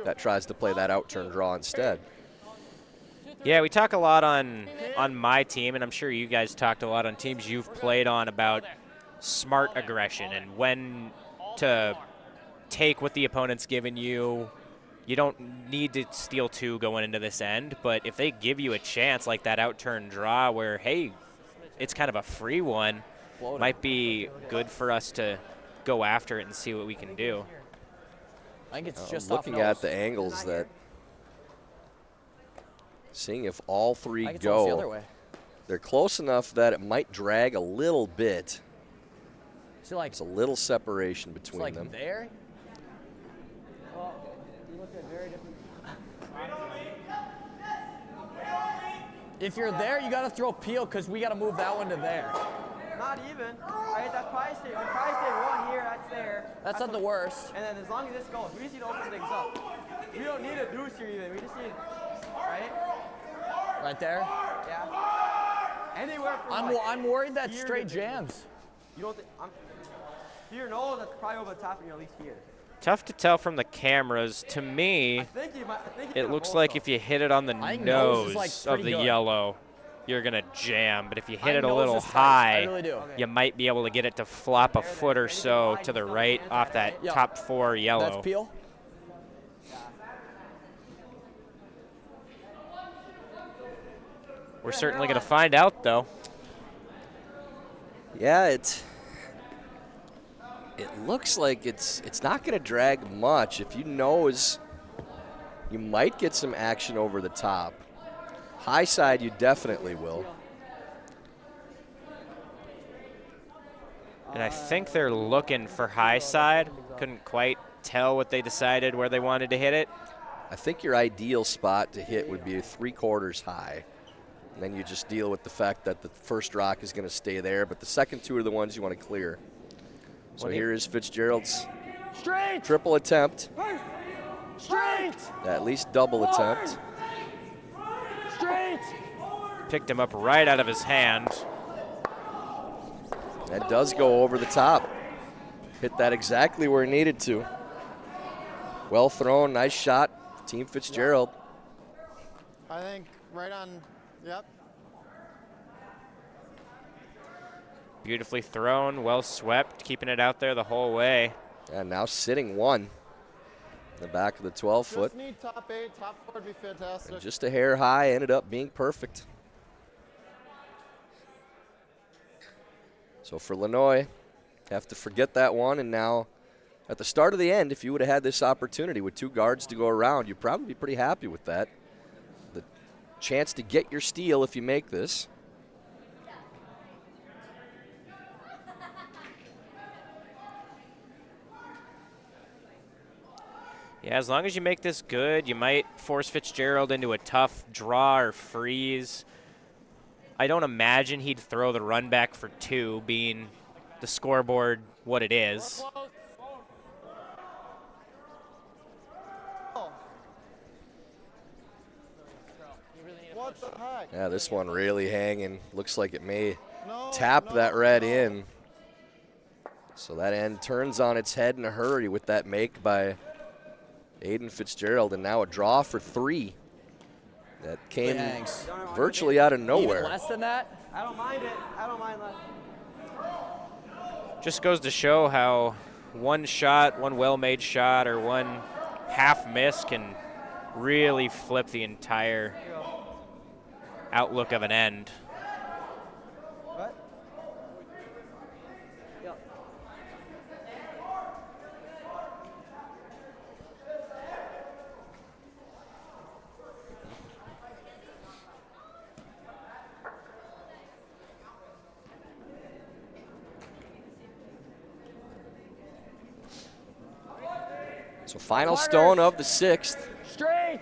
that tries to play that outturn draw instead. Yeah, we talk a lot on on my team, and I'm sure you guys talked a lot on teams you've played on about smart aggression and when to take what the opponent's given you. You don't need to steal 2 going into this end, but if they give you a chance like that out-turn draw where, hey, it's kind of a free one, might be good for us to go after it and see what we can do. I think it's just looking at the angles that, seeing if all 3 go. The other way. They're close enough that it might drag a little bit. So like, it's a little separation between like them. There? Well, you look at very different. If you're there, you got to throw peel because we got to move that one to there. Not even. Right, that's probably stay. If probably stay 1 here, that's there. That's not the worst. And then as long as this goes, we just need to open things up. We don't need a deuce here even. We just need, right? Right there? Yeah. Anywhere from I'm worried that here straight to jams. You don't think, here, no, that's probably over the top of you, at least here. Tough to tell from the cameras. To me, I think you it looks like if you hit it on the nose like of the good. yellow, you're going to jam. But if you hit My it a nose little is tight. high, I really do. you might be able to get it to flop a foot or so to the right off that Yeah. top 4 yellow. That's peel? We're certainly going to find out, though. Yeah, it looks like it's not going to drag much. If you nose, you might get some action over the top. High side, you definitely will. And I think they're looking for high side. Couldn't quite tell what they decided where they wanted to hit it. I think your ideal spot to hit would be 3/4 high. And then you just deal with the fact that the first rock is going to stay there, but the second 2 are the ones you want to clear. So here is Fitzgerald's triple attempt. Straight! At least double attempt. Straight! Picked him up right out of his hand. That does go over the top. Hit that exactly where he needed to. Well thrown, nice shot, Team Fitzgerald. I think right on, yep. Beautifully thrown, well swept, keeping it out there the whole way. And now sitting 1 in the back of the 12-foot. Just need top 8, top 4 would be fantastic. And just a hair high, ended up being perfect. So for Lannoye, have to forget that one, and now at the start of the end, if you would have had this opportunity with 2 guards to go around, you'd probably be pretty happy with that. The chance to get your steal if you make this. Yeah, as long as you make this good, you might force Fitzgerald into a tough draw or freeze. I don't imagine he'd throw the run back for 2, being the scoreboard what it is. What the heck? Yeah, this one really hanging. Looks like it may tap that red in. So that end turns on its head in a hurry with that make by Aiden Fitzgerald, and now a draw for 3. That came virtually out of nowhere. Even less than that? I don't mind it. I don't mind that. Just goes to show how one shot, one well-made shot, or one half miss can really flip the entire outlook of an end. What? Yep. So final stone of the 6th. Straight!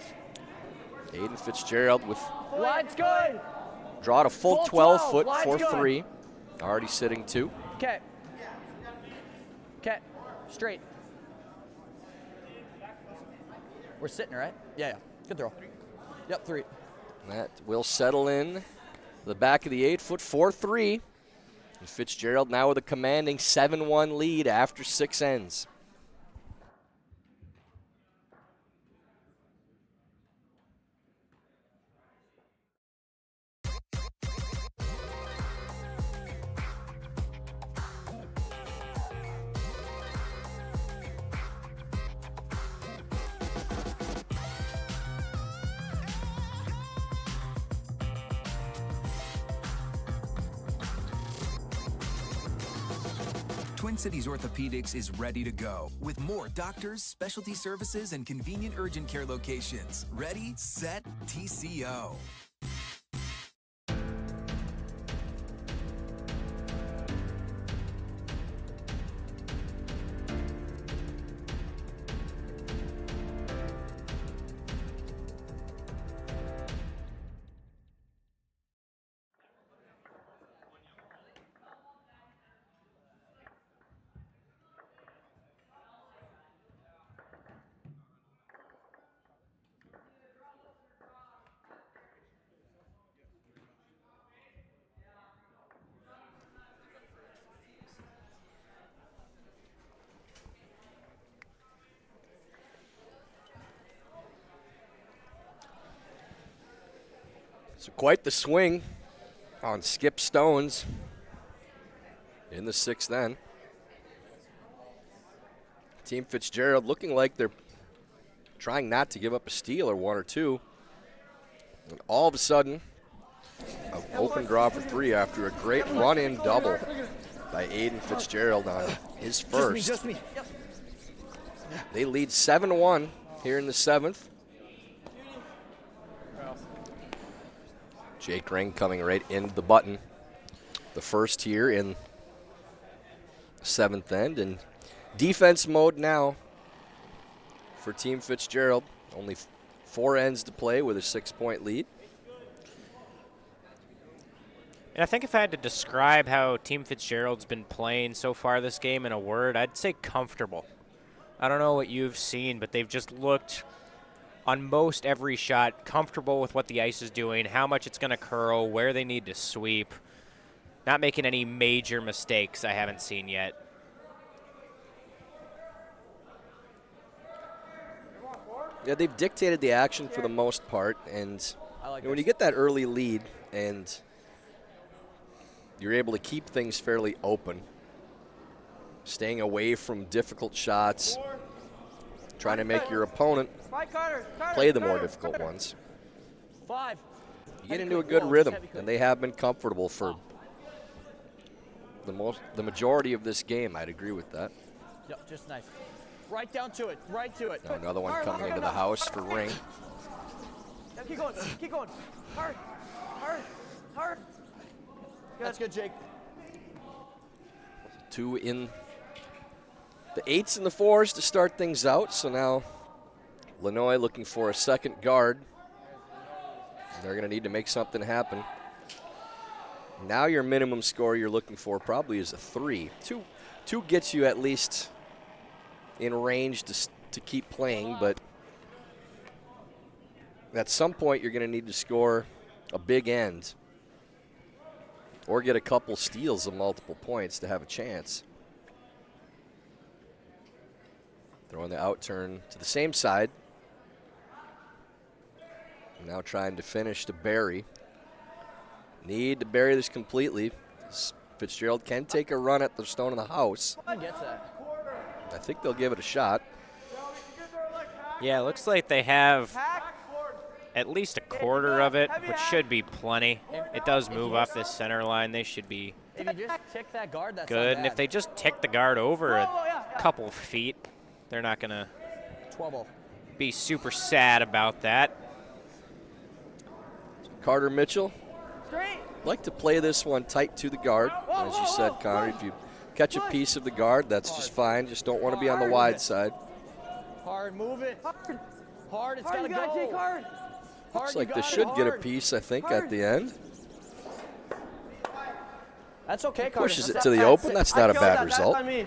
Aiden Fitzgerald with Line's good! draw to full Full 12-foot 12, for line's good. 3. Already sitting 2. Okay. Okay. Straight. We're sitting, right? Yeah. Good throw. Yep, 3. That will settle in the back of the 8-foot 4-3. And Fitzgerald now with a commanding 7-1 lead after 6 ends. Twin Cities Orthopedics is ready to go with more doctors, specialty services, and convenient urgent care locations. Ready, set, TCO. So quite the swing on Skip Stones in the 6th end. Team Fitzgerald looking like they're trying not to give up a steal or one or two. And all of a sudden, an open draw for 3 after a great run-in double by Aiden Fitzgerald on his first. Just me. Yep. They lead 7-1 here in the 7th. Jake Ring coming right into the button. The first here in the 7th end. And defense mode now for Team Fitzgerald. Only 4 ends to play with a 6-point lead. And I think if I had to describe how Team Fitzgerald's been playing so far this game in a word, I'd say comfortable. I don't know what you've seen, but they've just looked on most every shot comfortable with what the ice is doing, how much it's going to curl, where they need to sweep. Not making any major mistakes I haven't seen yet. Yeah, they've dictated the action for the most part, and when you get that early lead and you're able to keep things fairly open, staying away from difficult shots, trying to make your opponent play the more difficult ones. 5. You get into a good rhythm, and they have been comfortable for the majority of this game. I'd agree with that. Yep, just nice. Right down to it. Right to it. Now another one coming into the house for Ring. Yep, keep going. Keep going. Hard. Hard. Hard. That's good, Jake. 2 in the 8s and the 4s to start things out. So now Lannoye looking for a second guard. They're going to need to make something happen. Now your minimum score you're looking for probably is a 3. 2 gets you at least in range to keep playing, but at some point you're going to need to score a big end or get a couple steals of multiple points to have a chance. Throwing the out turn to the same side. Now trying to finish to bury. Need to bury this completely. Fitzgerald can take a run at the stone in the house. Gets that. I think they'll give it a shot. Yeah, it looks like they have at least a quarter of it, which should be plenty. It does move off this center line. They should be If you just tick that guard, that's good. not And if bad. they just tick the guard over a couple feet, they're not going to 12. be super sad about that. Carter Mitchell, Straight. like to play this one tight to the guard. As you said, Connor, if you catch a piece of the guard, that's just fine. Just don't want to be on the wide side. Hard, move it. Hard, it's Hard, gotta you gotta go. take hard. Looks you like they got it, should get a hard. piece, I think, at the end. That's okay, Carter. Pushes it to the open. That's not a bad result. That's on me.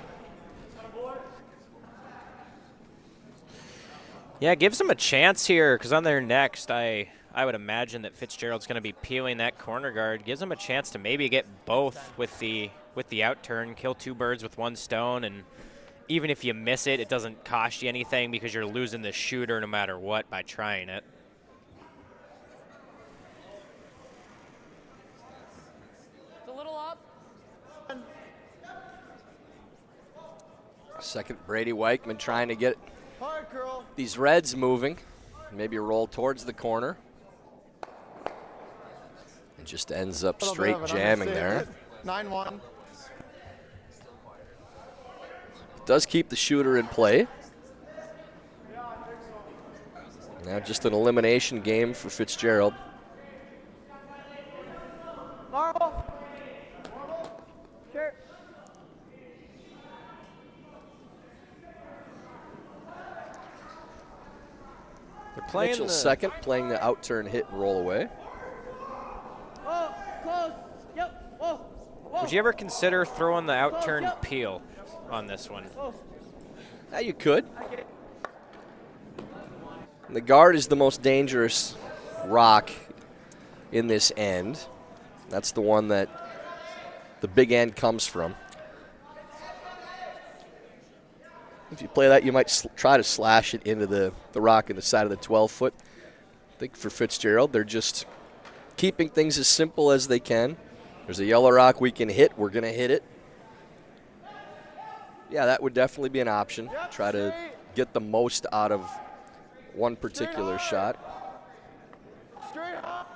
Yeah, it gives them a chance here because on their next, I would imagine that Fitzgerald's going to be peeling that corner guard. Gives them a chance to maybe get both with the out turn, kill 2 birds with 1 stone, and even if you miss it, it doesn't cost you anything because you're losing the shooter no matter what by trying it. It's a little up. Second, Brady Weichman trying to get Hard curl. these Reds moving. Maybe roll towards the corner. And just ends up Little bit straight of an jamming there. understatement. 9-1. Does keep the shooter in play. Now just an elimination game for Fitzgerald. Marvel. Sure. They're playing Mitchell the second, playing the out-turn hit and roll away. Oh, close. Yep. Whoa. Whoa. Would you ever consider throwing the out-turn Yep. peel on this one? Close. Yeah, you could. I get it. The guard is the most dangerous rock in this end. That's the one that the big end comes from. If you play that, you might try to slash it into the rock in the side of the 12-foot. I think for Fitzgerald, they're just keeping things as simple as they can. There's a yellow rock we can hit. We're going to hit it. Yeah, that would definitely be an option. Try to get the most out of one particular shot. Straight hard.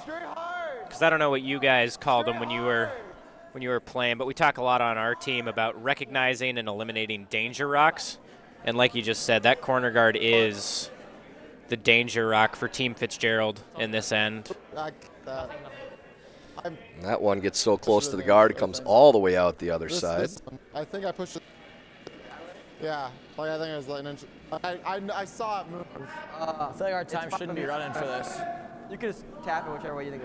Straight hard. Because I don't know what you guys called them when you were playing, but we talk a lot on our team about recognizing and eliminating danger rocks. And like you just said, that corner guard is the danger rock for Team Fitzgerald in this end. That one gets so close to the guard, it comes all the way out the other side. I think I pushed it. Yeah, like I think it was like an inch. I saw it move. I feel like our time shouldn't be running for this. You can just tap it whichever way you think.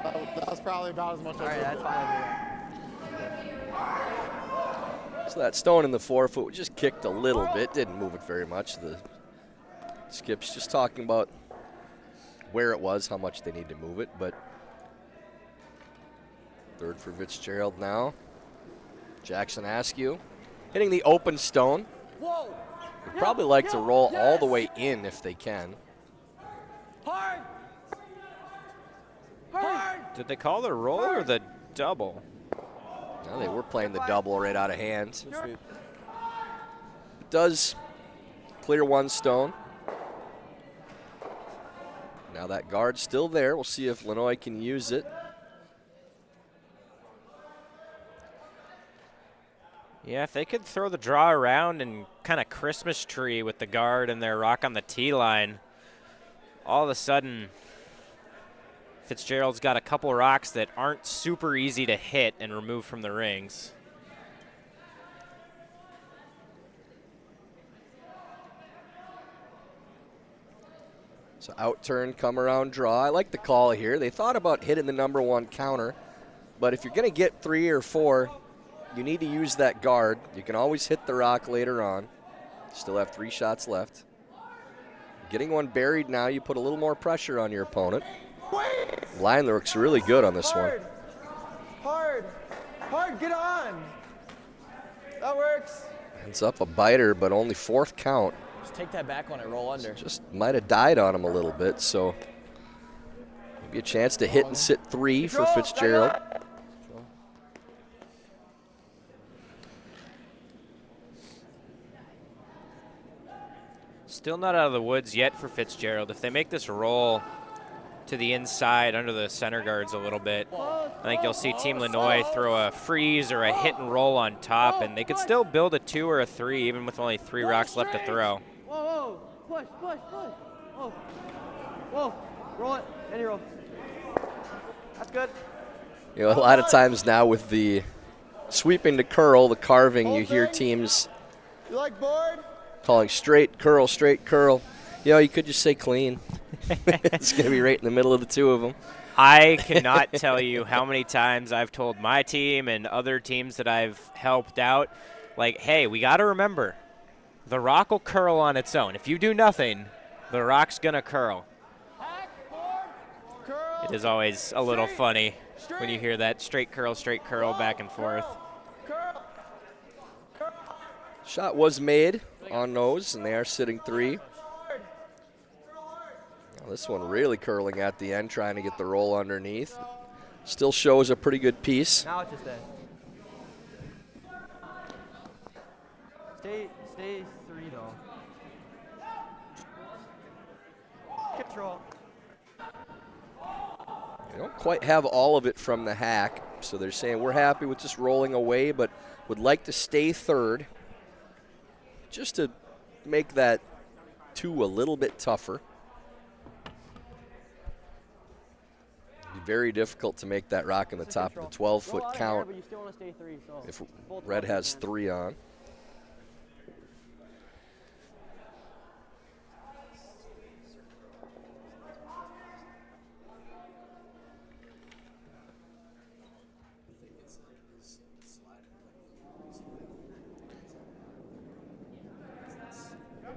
That was probably about as much All right, as that's fine. So that stone in the 4-foot just kicked a little bit, didn't move it very much. The Skip's just talking about where it was, how much they need to move it, but third for Fitzgerald now. Jackson Askew hitting the open stone. Whoa! Would probably like to roll all the way in if they can. Hard! Hard! Did they call the roll or the double? No, they were playing the double right out of hand. It does clear one stone. Now that guard's still there. We'll see if Lannoye can use it. Yeah, if they could throw the draw around and kind of Christmas tree with the guard and their rock on the tee line, all of a sudden Fitzgerald's got a couple rocks that aren't super easy to hit and remove from the rings. So out turn, come around, draw. I like the call here. They thought about hitting the number one counter, but if you're going to get 3 or 4, you need to use that guard. You can always hit the rock later on. Still have 3 shots left. Getting one buried now, you put a little more pressure on your opponent. Line looks really good on this one. Hard, get on. That works. Ends up a biter, but only 4th count. Just take that back when I roll under. Just might have died on him a little bit, so maybe a chance to hit and sit 3 for Fitzgerald. Still not out of the woods yet for Fitzgerald. If they make this roll to the inside under the center guards a little bit, I think you'll see Team Lannoye throw a freeze or a hit and roll on top, and they could still build a 2 or a 3 even with only 3 rocks left to throw. Whoa, push. Whoa, whoa, roll it, any roll. That's good. You know, a lot of times now with the sweeping to curl, the carving, you hear teams You like board? calling straight curl. You know, you could just say clean. It's going to be right in the middle of the 2 of them. I cannot tell you how many times I've told my team and other teams that I've helped out, like, hey, we got to remember, the rock will curl on its own. If you do nothing, the rock's going to curl. It is always a little funny when you hear that straight curl back and forth. Shot was made on nose, and they are sitting 3. Now this one really curling at the end, trying to get the roll underneath. Still shows a pretty good piece. Now it's just that. Stay 3 though. Control. They don't quite have all of it from the hack. So they're saying we're happy with just rolling away, but would like to stay third just to make that 2 a little bit tougher. It'd be very difficult to make that rock in the top of the 12-foot count But you still want to stay 3, so if red has 3 on.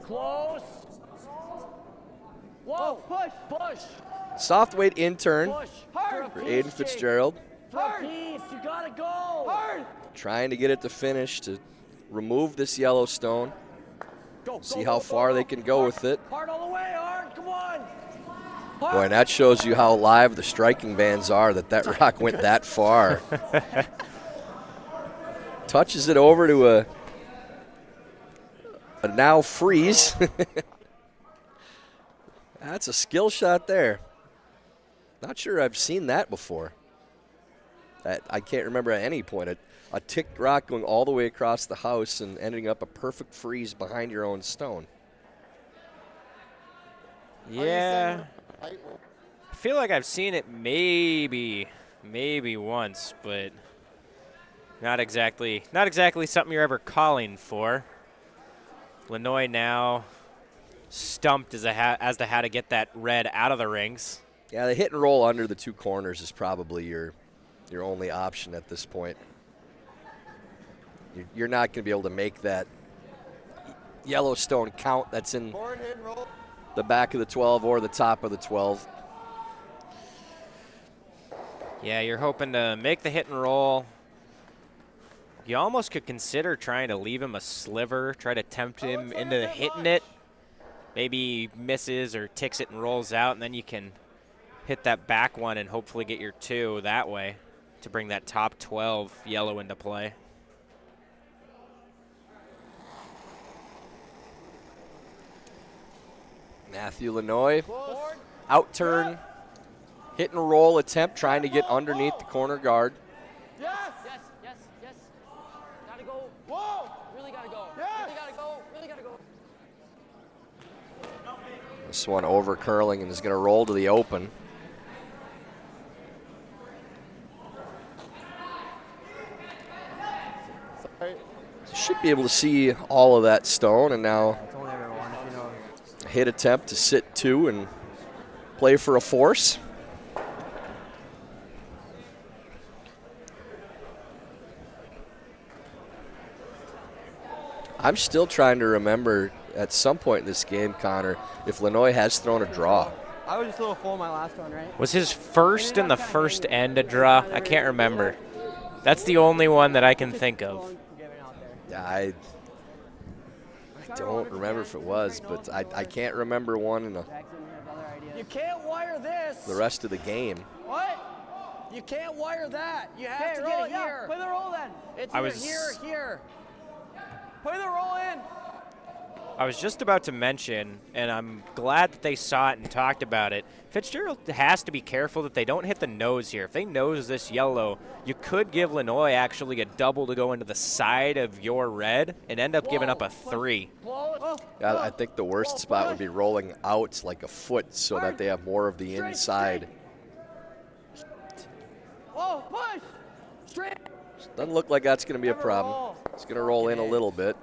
Close. Whoa, push. Soft weight intern Push. for Aiden Fitzgerald. For a piece, you gotta go. Hard. Trying to get it to finish to remove this Yellowstone. See how far they can go with it. Hard all the way, hard. Come on. Boy, and that shows you how live the striking bands are that rock went that far. Touches it over to a now freeze. That's a skill shot there. Not sure I've seen that before. I can't remember at any point a ticked rock going all the way across the house and ending up a perfect freeze behind your own stone. Yeah. I feel like I've seen it maybe once, but not exactly something you're ever calling for. Lannoye now stumped as to how to get that red out of the rings. Yeah, the hit and roll under the 2 corners is probably your only option at this point. You're not going to be able to make that Yellowstone count that's in the back of the 12 or the top of the 12. Yeah, you're hoping to make the hit and roll. You almost could consider trying to leave him a sliver, try to tempt him into hitting it. Maybe he misses or ticks it and rolls out, and then you can hit that back one and hopefully get your 2 that way to bring that top 12 yellow into play. Matthew Lannoye, out turn, hit and roll attempt, trying to get underneath the corner guard. Yes. Gotta go. Whoa. Really gotta go. Yes. Really gotta go. This one over curling and is going to roll to the open. Should be able to see all of that stone, and now hit attempt to sit 2 and play for a force. I'm still trying to remember at some point in this game, Connor, if Lannoye has thrown a draw. I was just a little full in my last one, right? Was his first in the first end a draw? I can't remember. That's the only one that I can think of. Yeah, I don't remember if it was, but I can't remember one in You can't wire this. the rest of the game. What? You can't wire that. You have to get it here. Play the roll then. It's I either was- here or here. Play the roll in. I was just about to mention, and I'm glad that they saw it and talked about it, Fitzgerald has to be careful that they don't hit the nose here. If they nose this yellow, you could give Lannoye actually a double to go into the side of your red and end up giving up a 3. Yeah, I think the worst spot would be rolling out like a foot so that they have more of the inside. Whoa, push. Straight. Doesn't look like that's going to be a problem. It's going to roll in a little bit.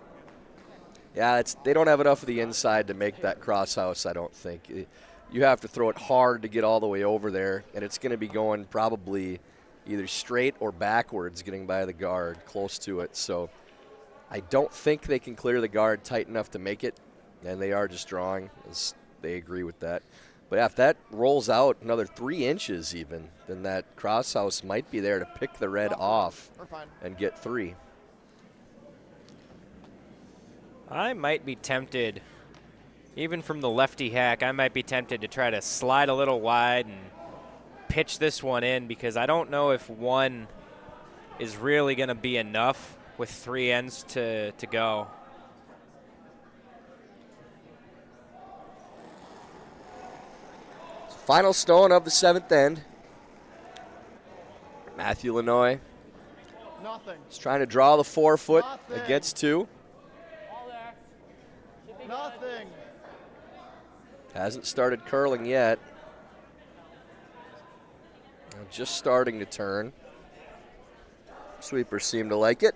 Yeah, they don't have enough of the inside to make that cross house, I don't think. You have to throw it hard to get all the way over there, and it's going to be going probably either straight or backwards getting by the guard, close to it. So I don't think they can clear the guard tight enough to make it, and they are just drawing, as they agree with that. But yeah, if that rolls out another 3 inches even, then that cross house might be there to pick the red off and get 3. I might be tempted, even from the lefty hack, I might be tempted to try to slide a little wide and pitch this one in, because I don't know if 1 is really going to be enough with 3 ends to go. Final stone of the 7th end. Matthew Lannoye Nothing. is trying to draw the 4-foot Nothing. against 2. All there. Should be good. Nothing. Hasn't started curling yet. Just starting to turn. Sweepers seem to like it.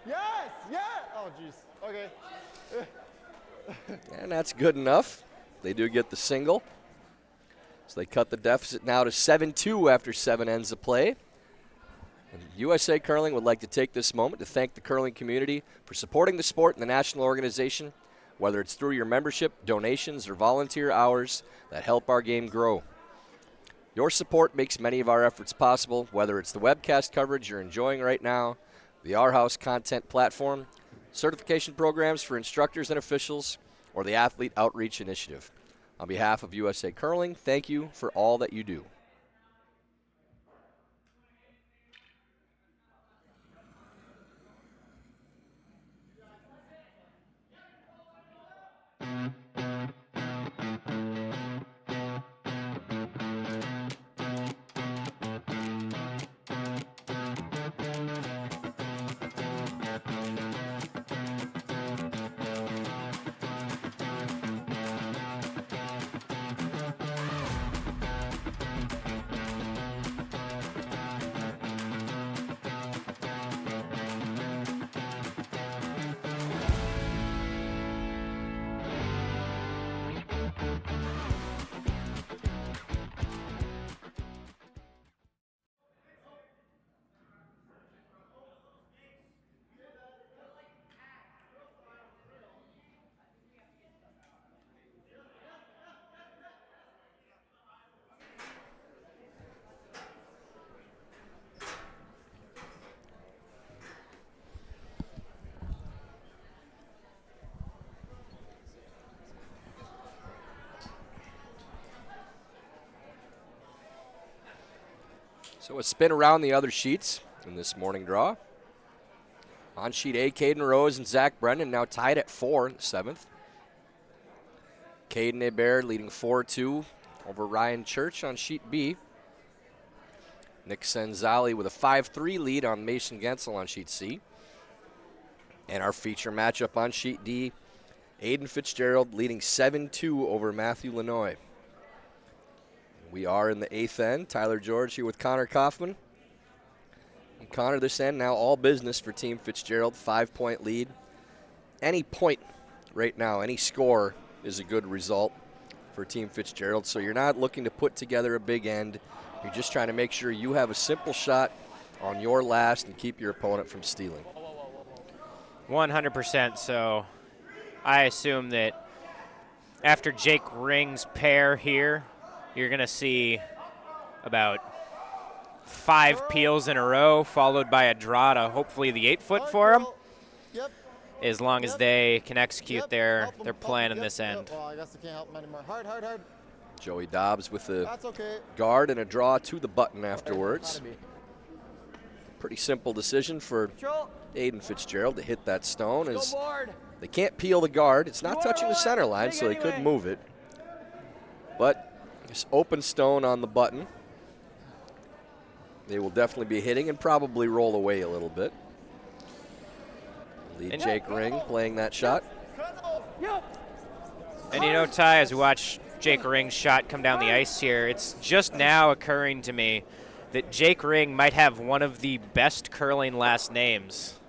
Yes, yeah. Oh, jeez. Okay. And that's good enough. They do get the single. So they cut the deficit now to 7-2 after 7 ends of play. And USA Curling would like to take this moment to thank the curling community for supporting the sport and the national organization, whether it's through your membership, donations, or volunteer hours that help our game grow. Your support makes many of our efforts possible, whether it's the webcast coverage you're enjoying right now, the Our House content platform, certification programs for instructors and officials, or the Athlete Outreach Initiative. On behalf of USA Curling, thank you for all that you do. So a spin around the other sheets in this morning draw. On sheet A, Caden Rose and Zach Brendan now tied at 4 in the 7th. Caden Hebert leading 4-2 over Ryan Church on sheet B. Nick Senzali with a 5-3 lead on Mason Gensel on sheet C. And our feature matchup on sheet D, Aiden Fitzgerald leading 7-2 over Matthew Lannoye. We are in the 8th end. Tyler George here with Connor Kaufman. And Connor, this end now all business for Team Fitzgerald, 5-point lead. Any point right now, any score is a good result for Team Fitzgerald. So you're not looking to put together a big end. You're just trying to make sure you have a simple shot on your last and keep your opponent from stealing. 100%. So I assume that after Jake Ring's pair here, you're going to see about 5 peels in a row, followed by a draw to hopefully the 8-foot for them. Yep. As long as they can execute their plan in this end. Well, I guess I can't help them anymore. Hard, hard, hard. Joey Dobbs with a That's okay. guard and a draw to the button afterwards. Pretty simple decision for Aiden Fitzgerald to hit that stone. As they can't peel the guard. It's not touching the center line, so they could move it. But this open stone on the button, they will definitely be hitting and probably roll away a little bit. Lead Jake Ring playing that shot. And you know, Ty, as we watch Jake Ring's shot come down the ice here, it's just now occurring to me that Jake Ring might have one of the best curling last names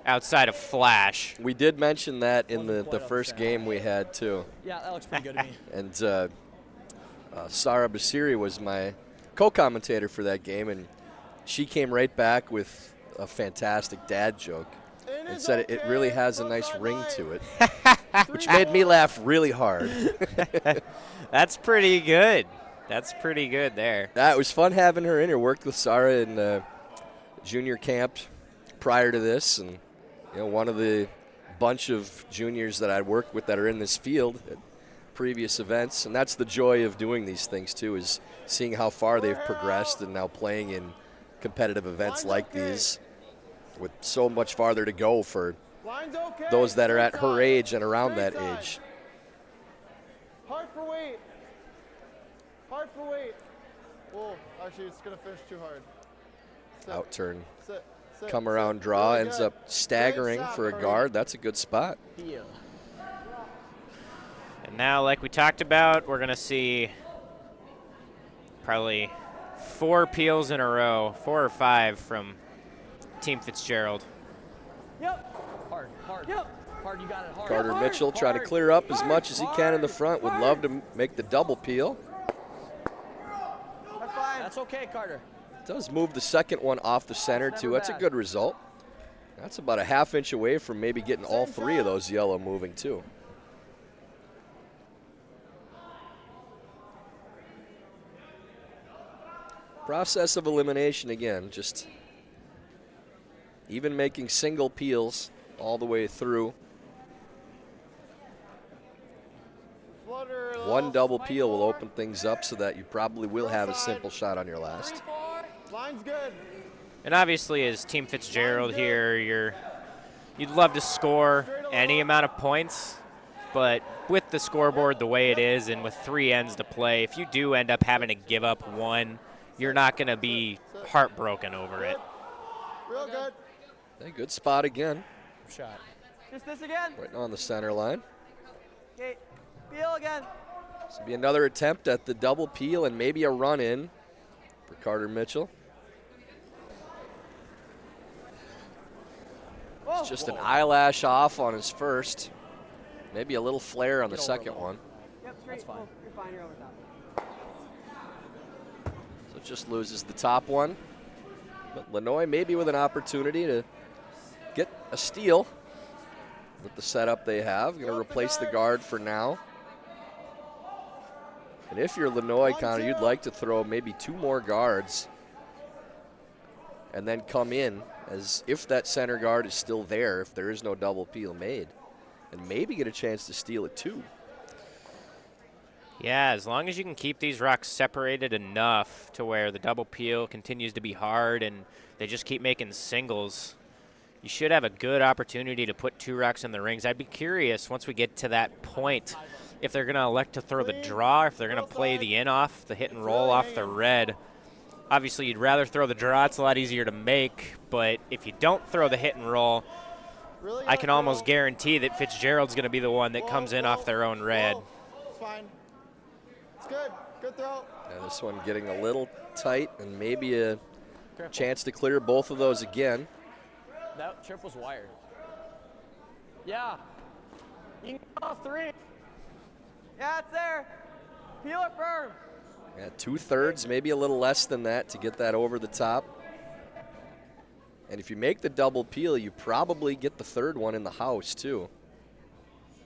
outside of Flash. We did mention that in the first game we had, too. Yeah, that looks pretty good to me. And Sarah Basiri was my co-commentator for that game, and she came right back with a fantastic dad joke and said it really has a nice ring to it, which made me laugh really hard. That's pretty good. That's pretty good there. It was fun having her in here. Worked with Sarah in junior camp prior to this, and one of the bunch of juniors that I worked with that are in this field at previous events, and that's the joy of doing these things too, is seeing how far they've progressed and now playing in competitive events like these with so much farther to go for those that are at her age and around that age. Hard for weight. Hard for weight. Oh, actually, it's going to finish too hard. Sit. Out turn. Sit. Sit. Come Sit. around draw, Really ends good. up staggering Great stop, for a Cody. guard. That's a good spot. Peel. And now, like we talked about, we're going to see probably 4 peels in a row, 4 or 5 from Team Fitzgerald. Yep. Hard, hard. Yep. Hard, you got it. Hard. Carter Hard, Mitchell trying to hard, clear up as hard, much as he can in the front. Would love to make the double peel. That's fine. That's okay, Carter. Does move the second one off the center too. That's a good result. That's about a ½ inch away from maybe getting all 3 of those yellow moving too. Process of elimination again, just even making single peels all the way through. Flutter, One double peel will open things up so that you probably will have a simple shot on your last. Line's good. And obviously, as Team Fitzgerald here, you'd love to score any amount of points, but with the scoreboard the way it is and with 3 ends to play, if you do end up having to give up 1, you're not going to be heartbroken over it. Real good. Okay, good spot again, Shot. Just this again. right on the center line. Okay. Peel again. This will be another attempt at the double peel and maybe a run in for Carter Mitchell. It's just an eyelash off on his first. Maybe a little flare on the second one. Yep, straight. That's fine. Oh, you're fine. You're over top. So it just loses the top one. But Lannoye maybe with an opportunity to get a steal with the setup they have. Going to replace the guard for now. And if you're Lannoye, Connor, you'd like to throw maybe 2 more guards and then come in as if that center guard is still there, if there is no double peel made, and maybe get a chance to steal it too. Yeah, as long as you can keep these rocks separated enough to where the double peel continues to be hard and they just keep making singles, you should have a good opportunity to put 2 rocks in the rings. I'd be curious once we get to that point if they're going to elect to throw the draw, if they're going to play the in-off, the hit and roll off the red. Obviously, you'd rather throw the draw. It's a lot easier to make, but if you don't throw the hit and roll, I can almost guarantee that Fitzgerald's going to be the one that comes in off their own red. It's fine. It's good. Good throw. Yeah, this one getting a little tight and maybe a chance to clear both of those again. That trip was wired. Yeah. You can get off 3. Yeah, it's there. Peel it firm. Yeah, 2/3, maybe a little less than that to get that over the top. And if you make the double peel, you probably get the 3rd one in the house too.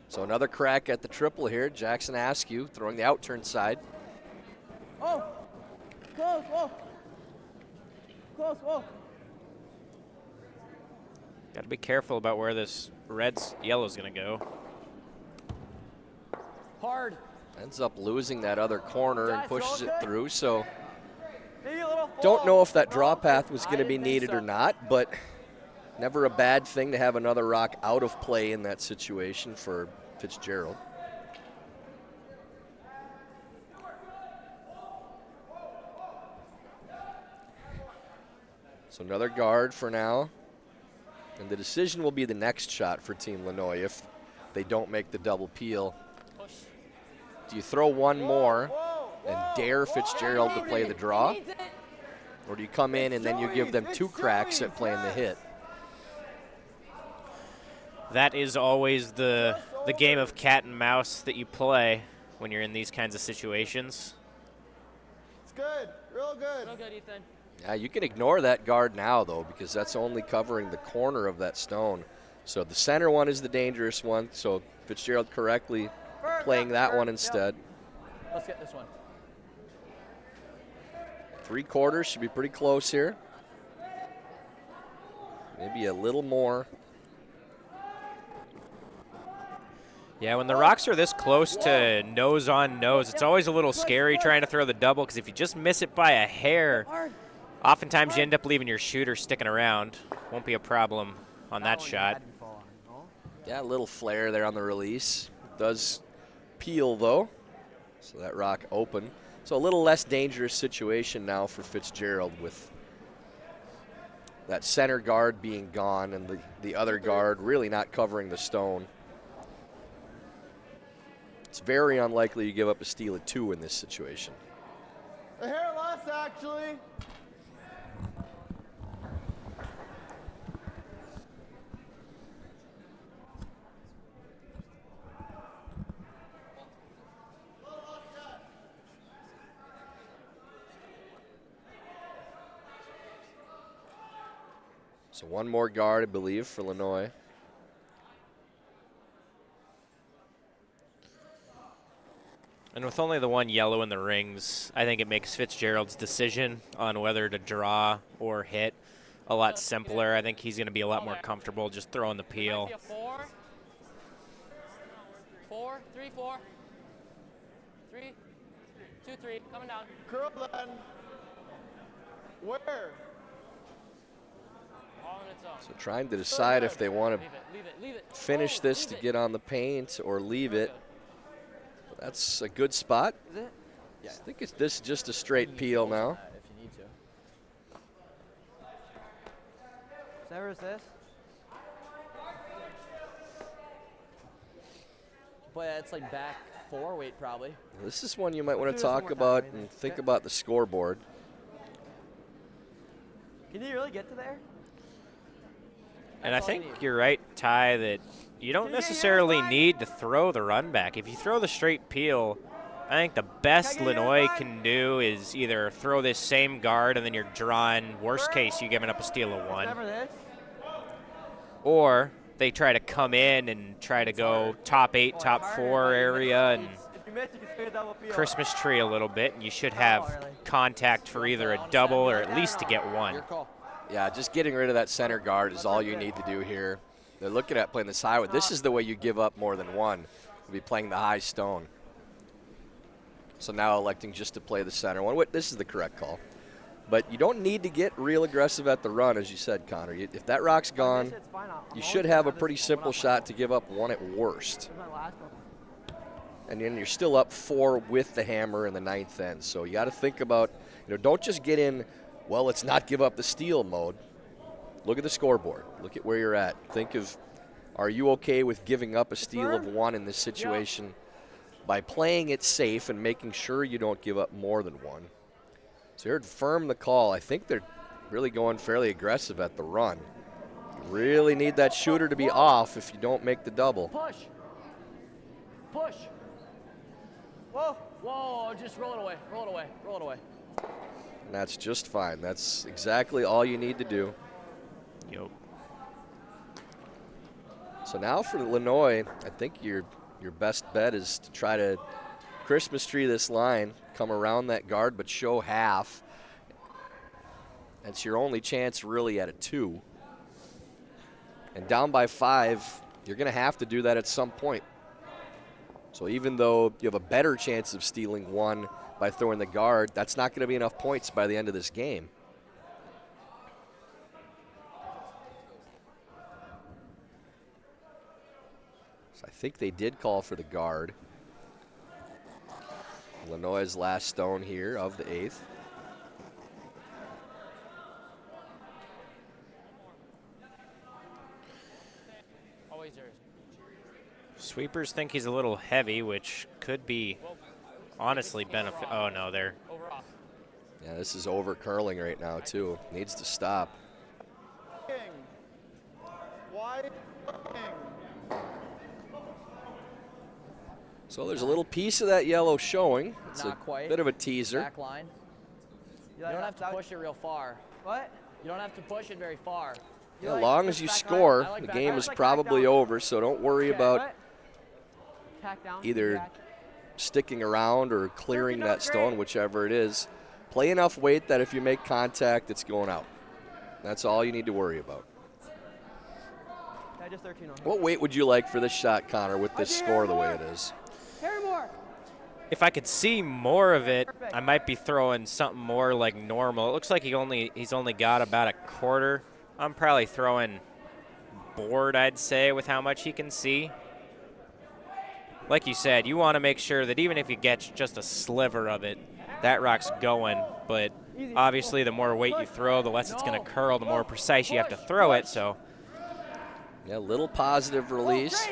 So another crack at the triple here. Jackson Askew throwing the outturn side. Oh. Close. Whoa. Close. Whoa. Got to be careful about where this yellow's going to go. Hard. Ends up losing that other corner and pushes it through. So Maybe a little don't know if that draw path was going to be needed or not, but never a bad thing to have another rock out of play in that situation for Fitzgerald. So another guard for now. And the decision will be the next shot for Team Lannoye if they don't make the double peel. Do you throw one more and dare Fitzgerald to play the draw? Or do you come in and then you give them 2 cracks at playing the hit? That is always the game of cat and mouse that you play when you're in these kinds of situations. It's good. Real good. Real good, Ethan. Yeah, you can ignore that guard now, though, because that's only covering the corner of that stone. So the center one is the dangerous one, so Fitzgerald correctly playing that one instead. Let's get this one. 3/4 should be pretty close here. Maybe a little more. Yeah, when the rocks are this close to nose on nose, it's always a little scary trying to throw the double because if you just miss it by a hair, oftentimes you end up leaving your shooter sticking around. Won't be a problem on that shot. Yeah, a little flare there on the release. Does peel, though, so that rock open. So a little less dangerous situation now for Fitzgerald with that center guard being gone and the other guard really not covering the stone. It's very unlikely you give up a steal at 2 in this situation. A hair less, actually. So one more guard, I believe, for Lannoye. And with only the one yellow in the rings, I think it makes Fitzgerald's decision on whether to draw or hit a lot simpler. I think he's going to be a lot more comfortable just throwing the peel. 4, 3, 4. 3, 2, 3, coming down. Curl then. Where? All on its own. So trying to decide if they want to Leave it. finish this to get on the paint or leave it. That's a good spot. Is it? I think this is just a straight peel now. If you need to. Is that resist? Boy, that's like back 4 weight probably. This is one you might want Let's to do this one talk more time, about maybe. and think about the scoreboard. Can you really get to there? And I That's all you think need. you're right, Ty, that you don't Can you get necessarily yours, Ty? need to throw the run back. If you throw the straight peel, I think the best Can I get yours, Lannoye Ty? can do is either throw this same guard and then you're drawing, worst case, you're giving up a steal of 1. Never this. Or they try to come in and try to go top 8, Oh, top it's 4 harder, area and If you miss, you can swing a double peel. Christmas tree a little bit, and you should Oh, have really? contact for either a double or at least to get 1. Your call. Yeah, just getting rid of that center guard is all you need to do here. They're looking at playing this high. This is the way you give up more than 1. You'll be playing the high stone. So now electing just to play the center one. This is the correct call. But you don't need to get real aggressive at the run, as you said, Connor. If that rock's gone, It's fine. I'm you always should gonna have a this pretty open simple up. shot to give up 1 at worst. This is my last one. And then you're still up 4 with the hammer in the 9th end. So you got to think about, don't just get in, well, let's not give up the steal mode. Look at the scoreboard. Look at where you're at. Think of, are you okay with giving up a steal of 1 in this situation by playing it safe and making sure you don't give up more than 1? So you heard firm the call. I think they're really going fairly aggressive at the run. You really need that shooter to be off if you don't make the double. Push. Push. Whoa. Whoa, just roll it away. Roll it away. Roll it away. And that's just fine. That's exactly all you need to do. Yep. So now for Lannoye, I think your best bet is to try to Christmas tree this line, come around that guard, but show half. That's your only chance really at a 2. And down by 5, you're going to have to do that at some point. So even though you have a better chance of stealing 1 by throwing the guard, that's not going to be enough points by the end of this game. So I think they did call for the guard. Lannoye's last stone here of the 8th. Always yours. Sweepers think he's a little heavy, which could be honestly benefit. Oh, no, they're. Over off. Yeah, this is over curling right now, too. Needs to stop. Wide. So there's a little piece of that yellow showing. It's Not a quite. bit of a teaser. Back line. You don't have to push it real far. What? You don't have to push it very far. As long as you score, the game is probably over, so don't worry about Tack down. either Tack. sticking around or clearing that stone, whichever it is. Play enough weight that if you make contact, it's going out. That's all you need to worry about. Yeah, just 13 on. What weight would you like for this shot, Connor, with this score the way it is? Harrymore. If I could see more of it, I might be throwing something more like normal. It looks like he's only got about a quarter. I'm probably throwing board, I'd say, with how much he can see. Like you said, you want to make sure that even if you get just a sliver of it, that rock's going, but obviously the more weight you throw, the less it's going to curl, the more precise you have to throw it. So yeah, a little positive release,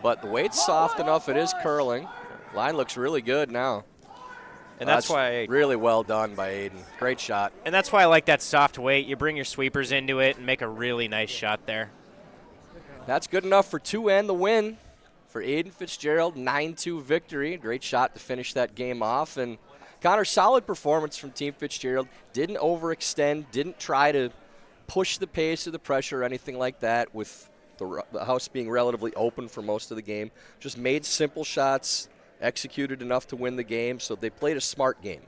but the weight's soft enough, it is curling. Line looks really good now. And that's why really well done by Aiden. Great shot. And that's why I like that soft weight. You bring your sweepers into it and make a really nice shot there. That's good enough for 2 and the win for Aiden Fitzgerald. 9-2 victory. Great shot to finish that game off. And Connor, solid performance from Team Fitzgerald. Didn't overextend. Didn't try to push the pace or the pressure or anything like that, with the house being relatively open for most of the game. Just made simple shots. Executed enough to win the game, so they played a smart game.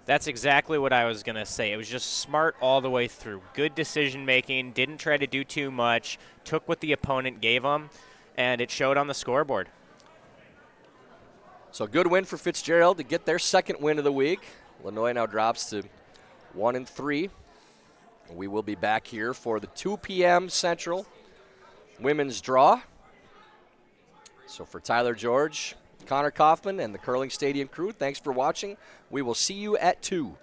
That's exactly what I was going to say. It was just smart all the way through. Good decision-making, didn't try to do too much, took what the opponent gave them, and it showed on the scoreboard. So good win for Fitzgerald to get their second win of the week. Lannoye now drops to 1-3. We will be back here for the 2 p.m. Central women's draw. So for Tyler George, Connor Kaufman, and the Curling Stadium crew, thanks for watching. We will see you at 2.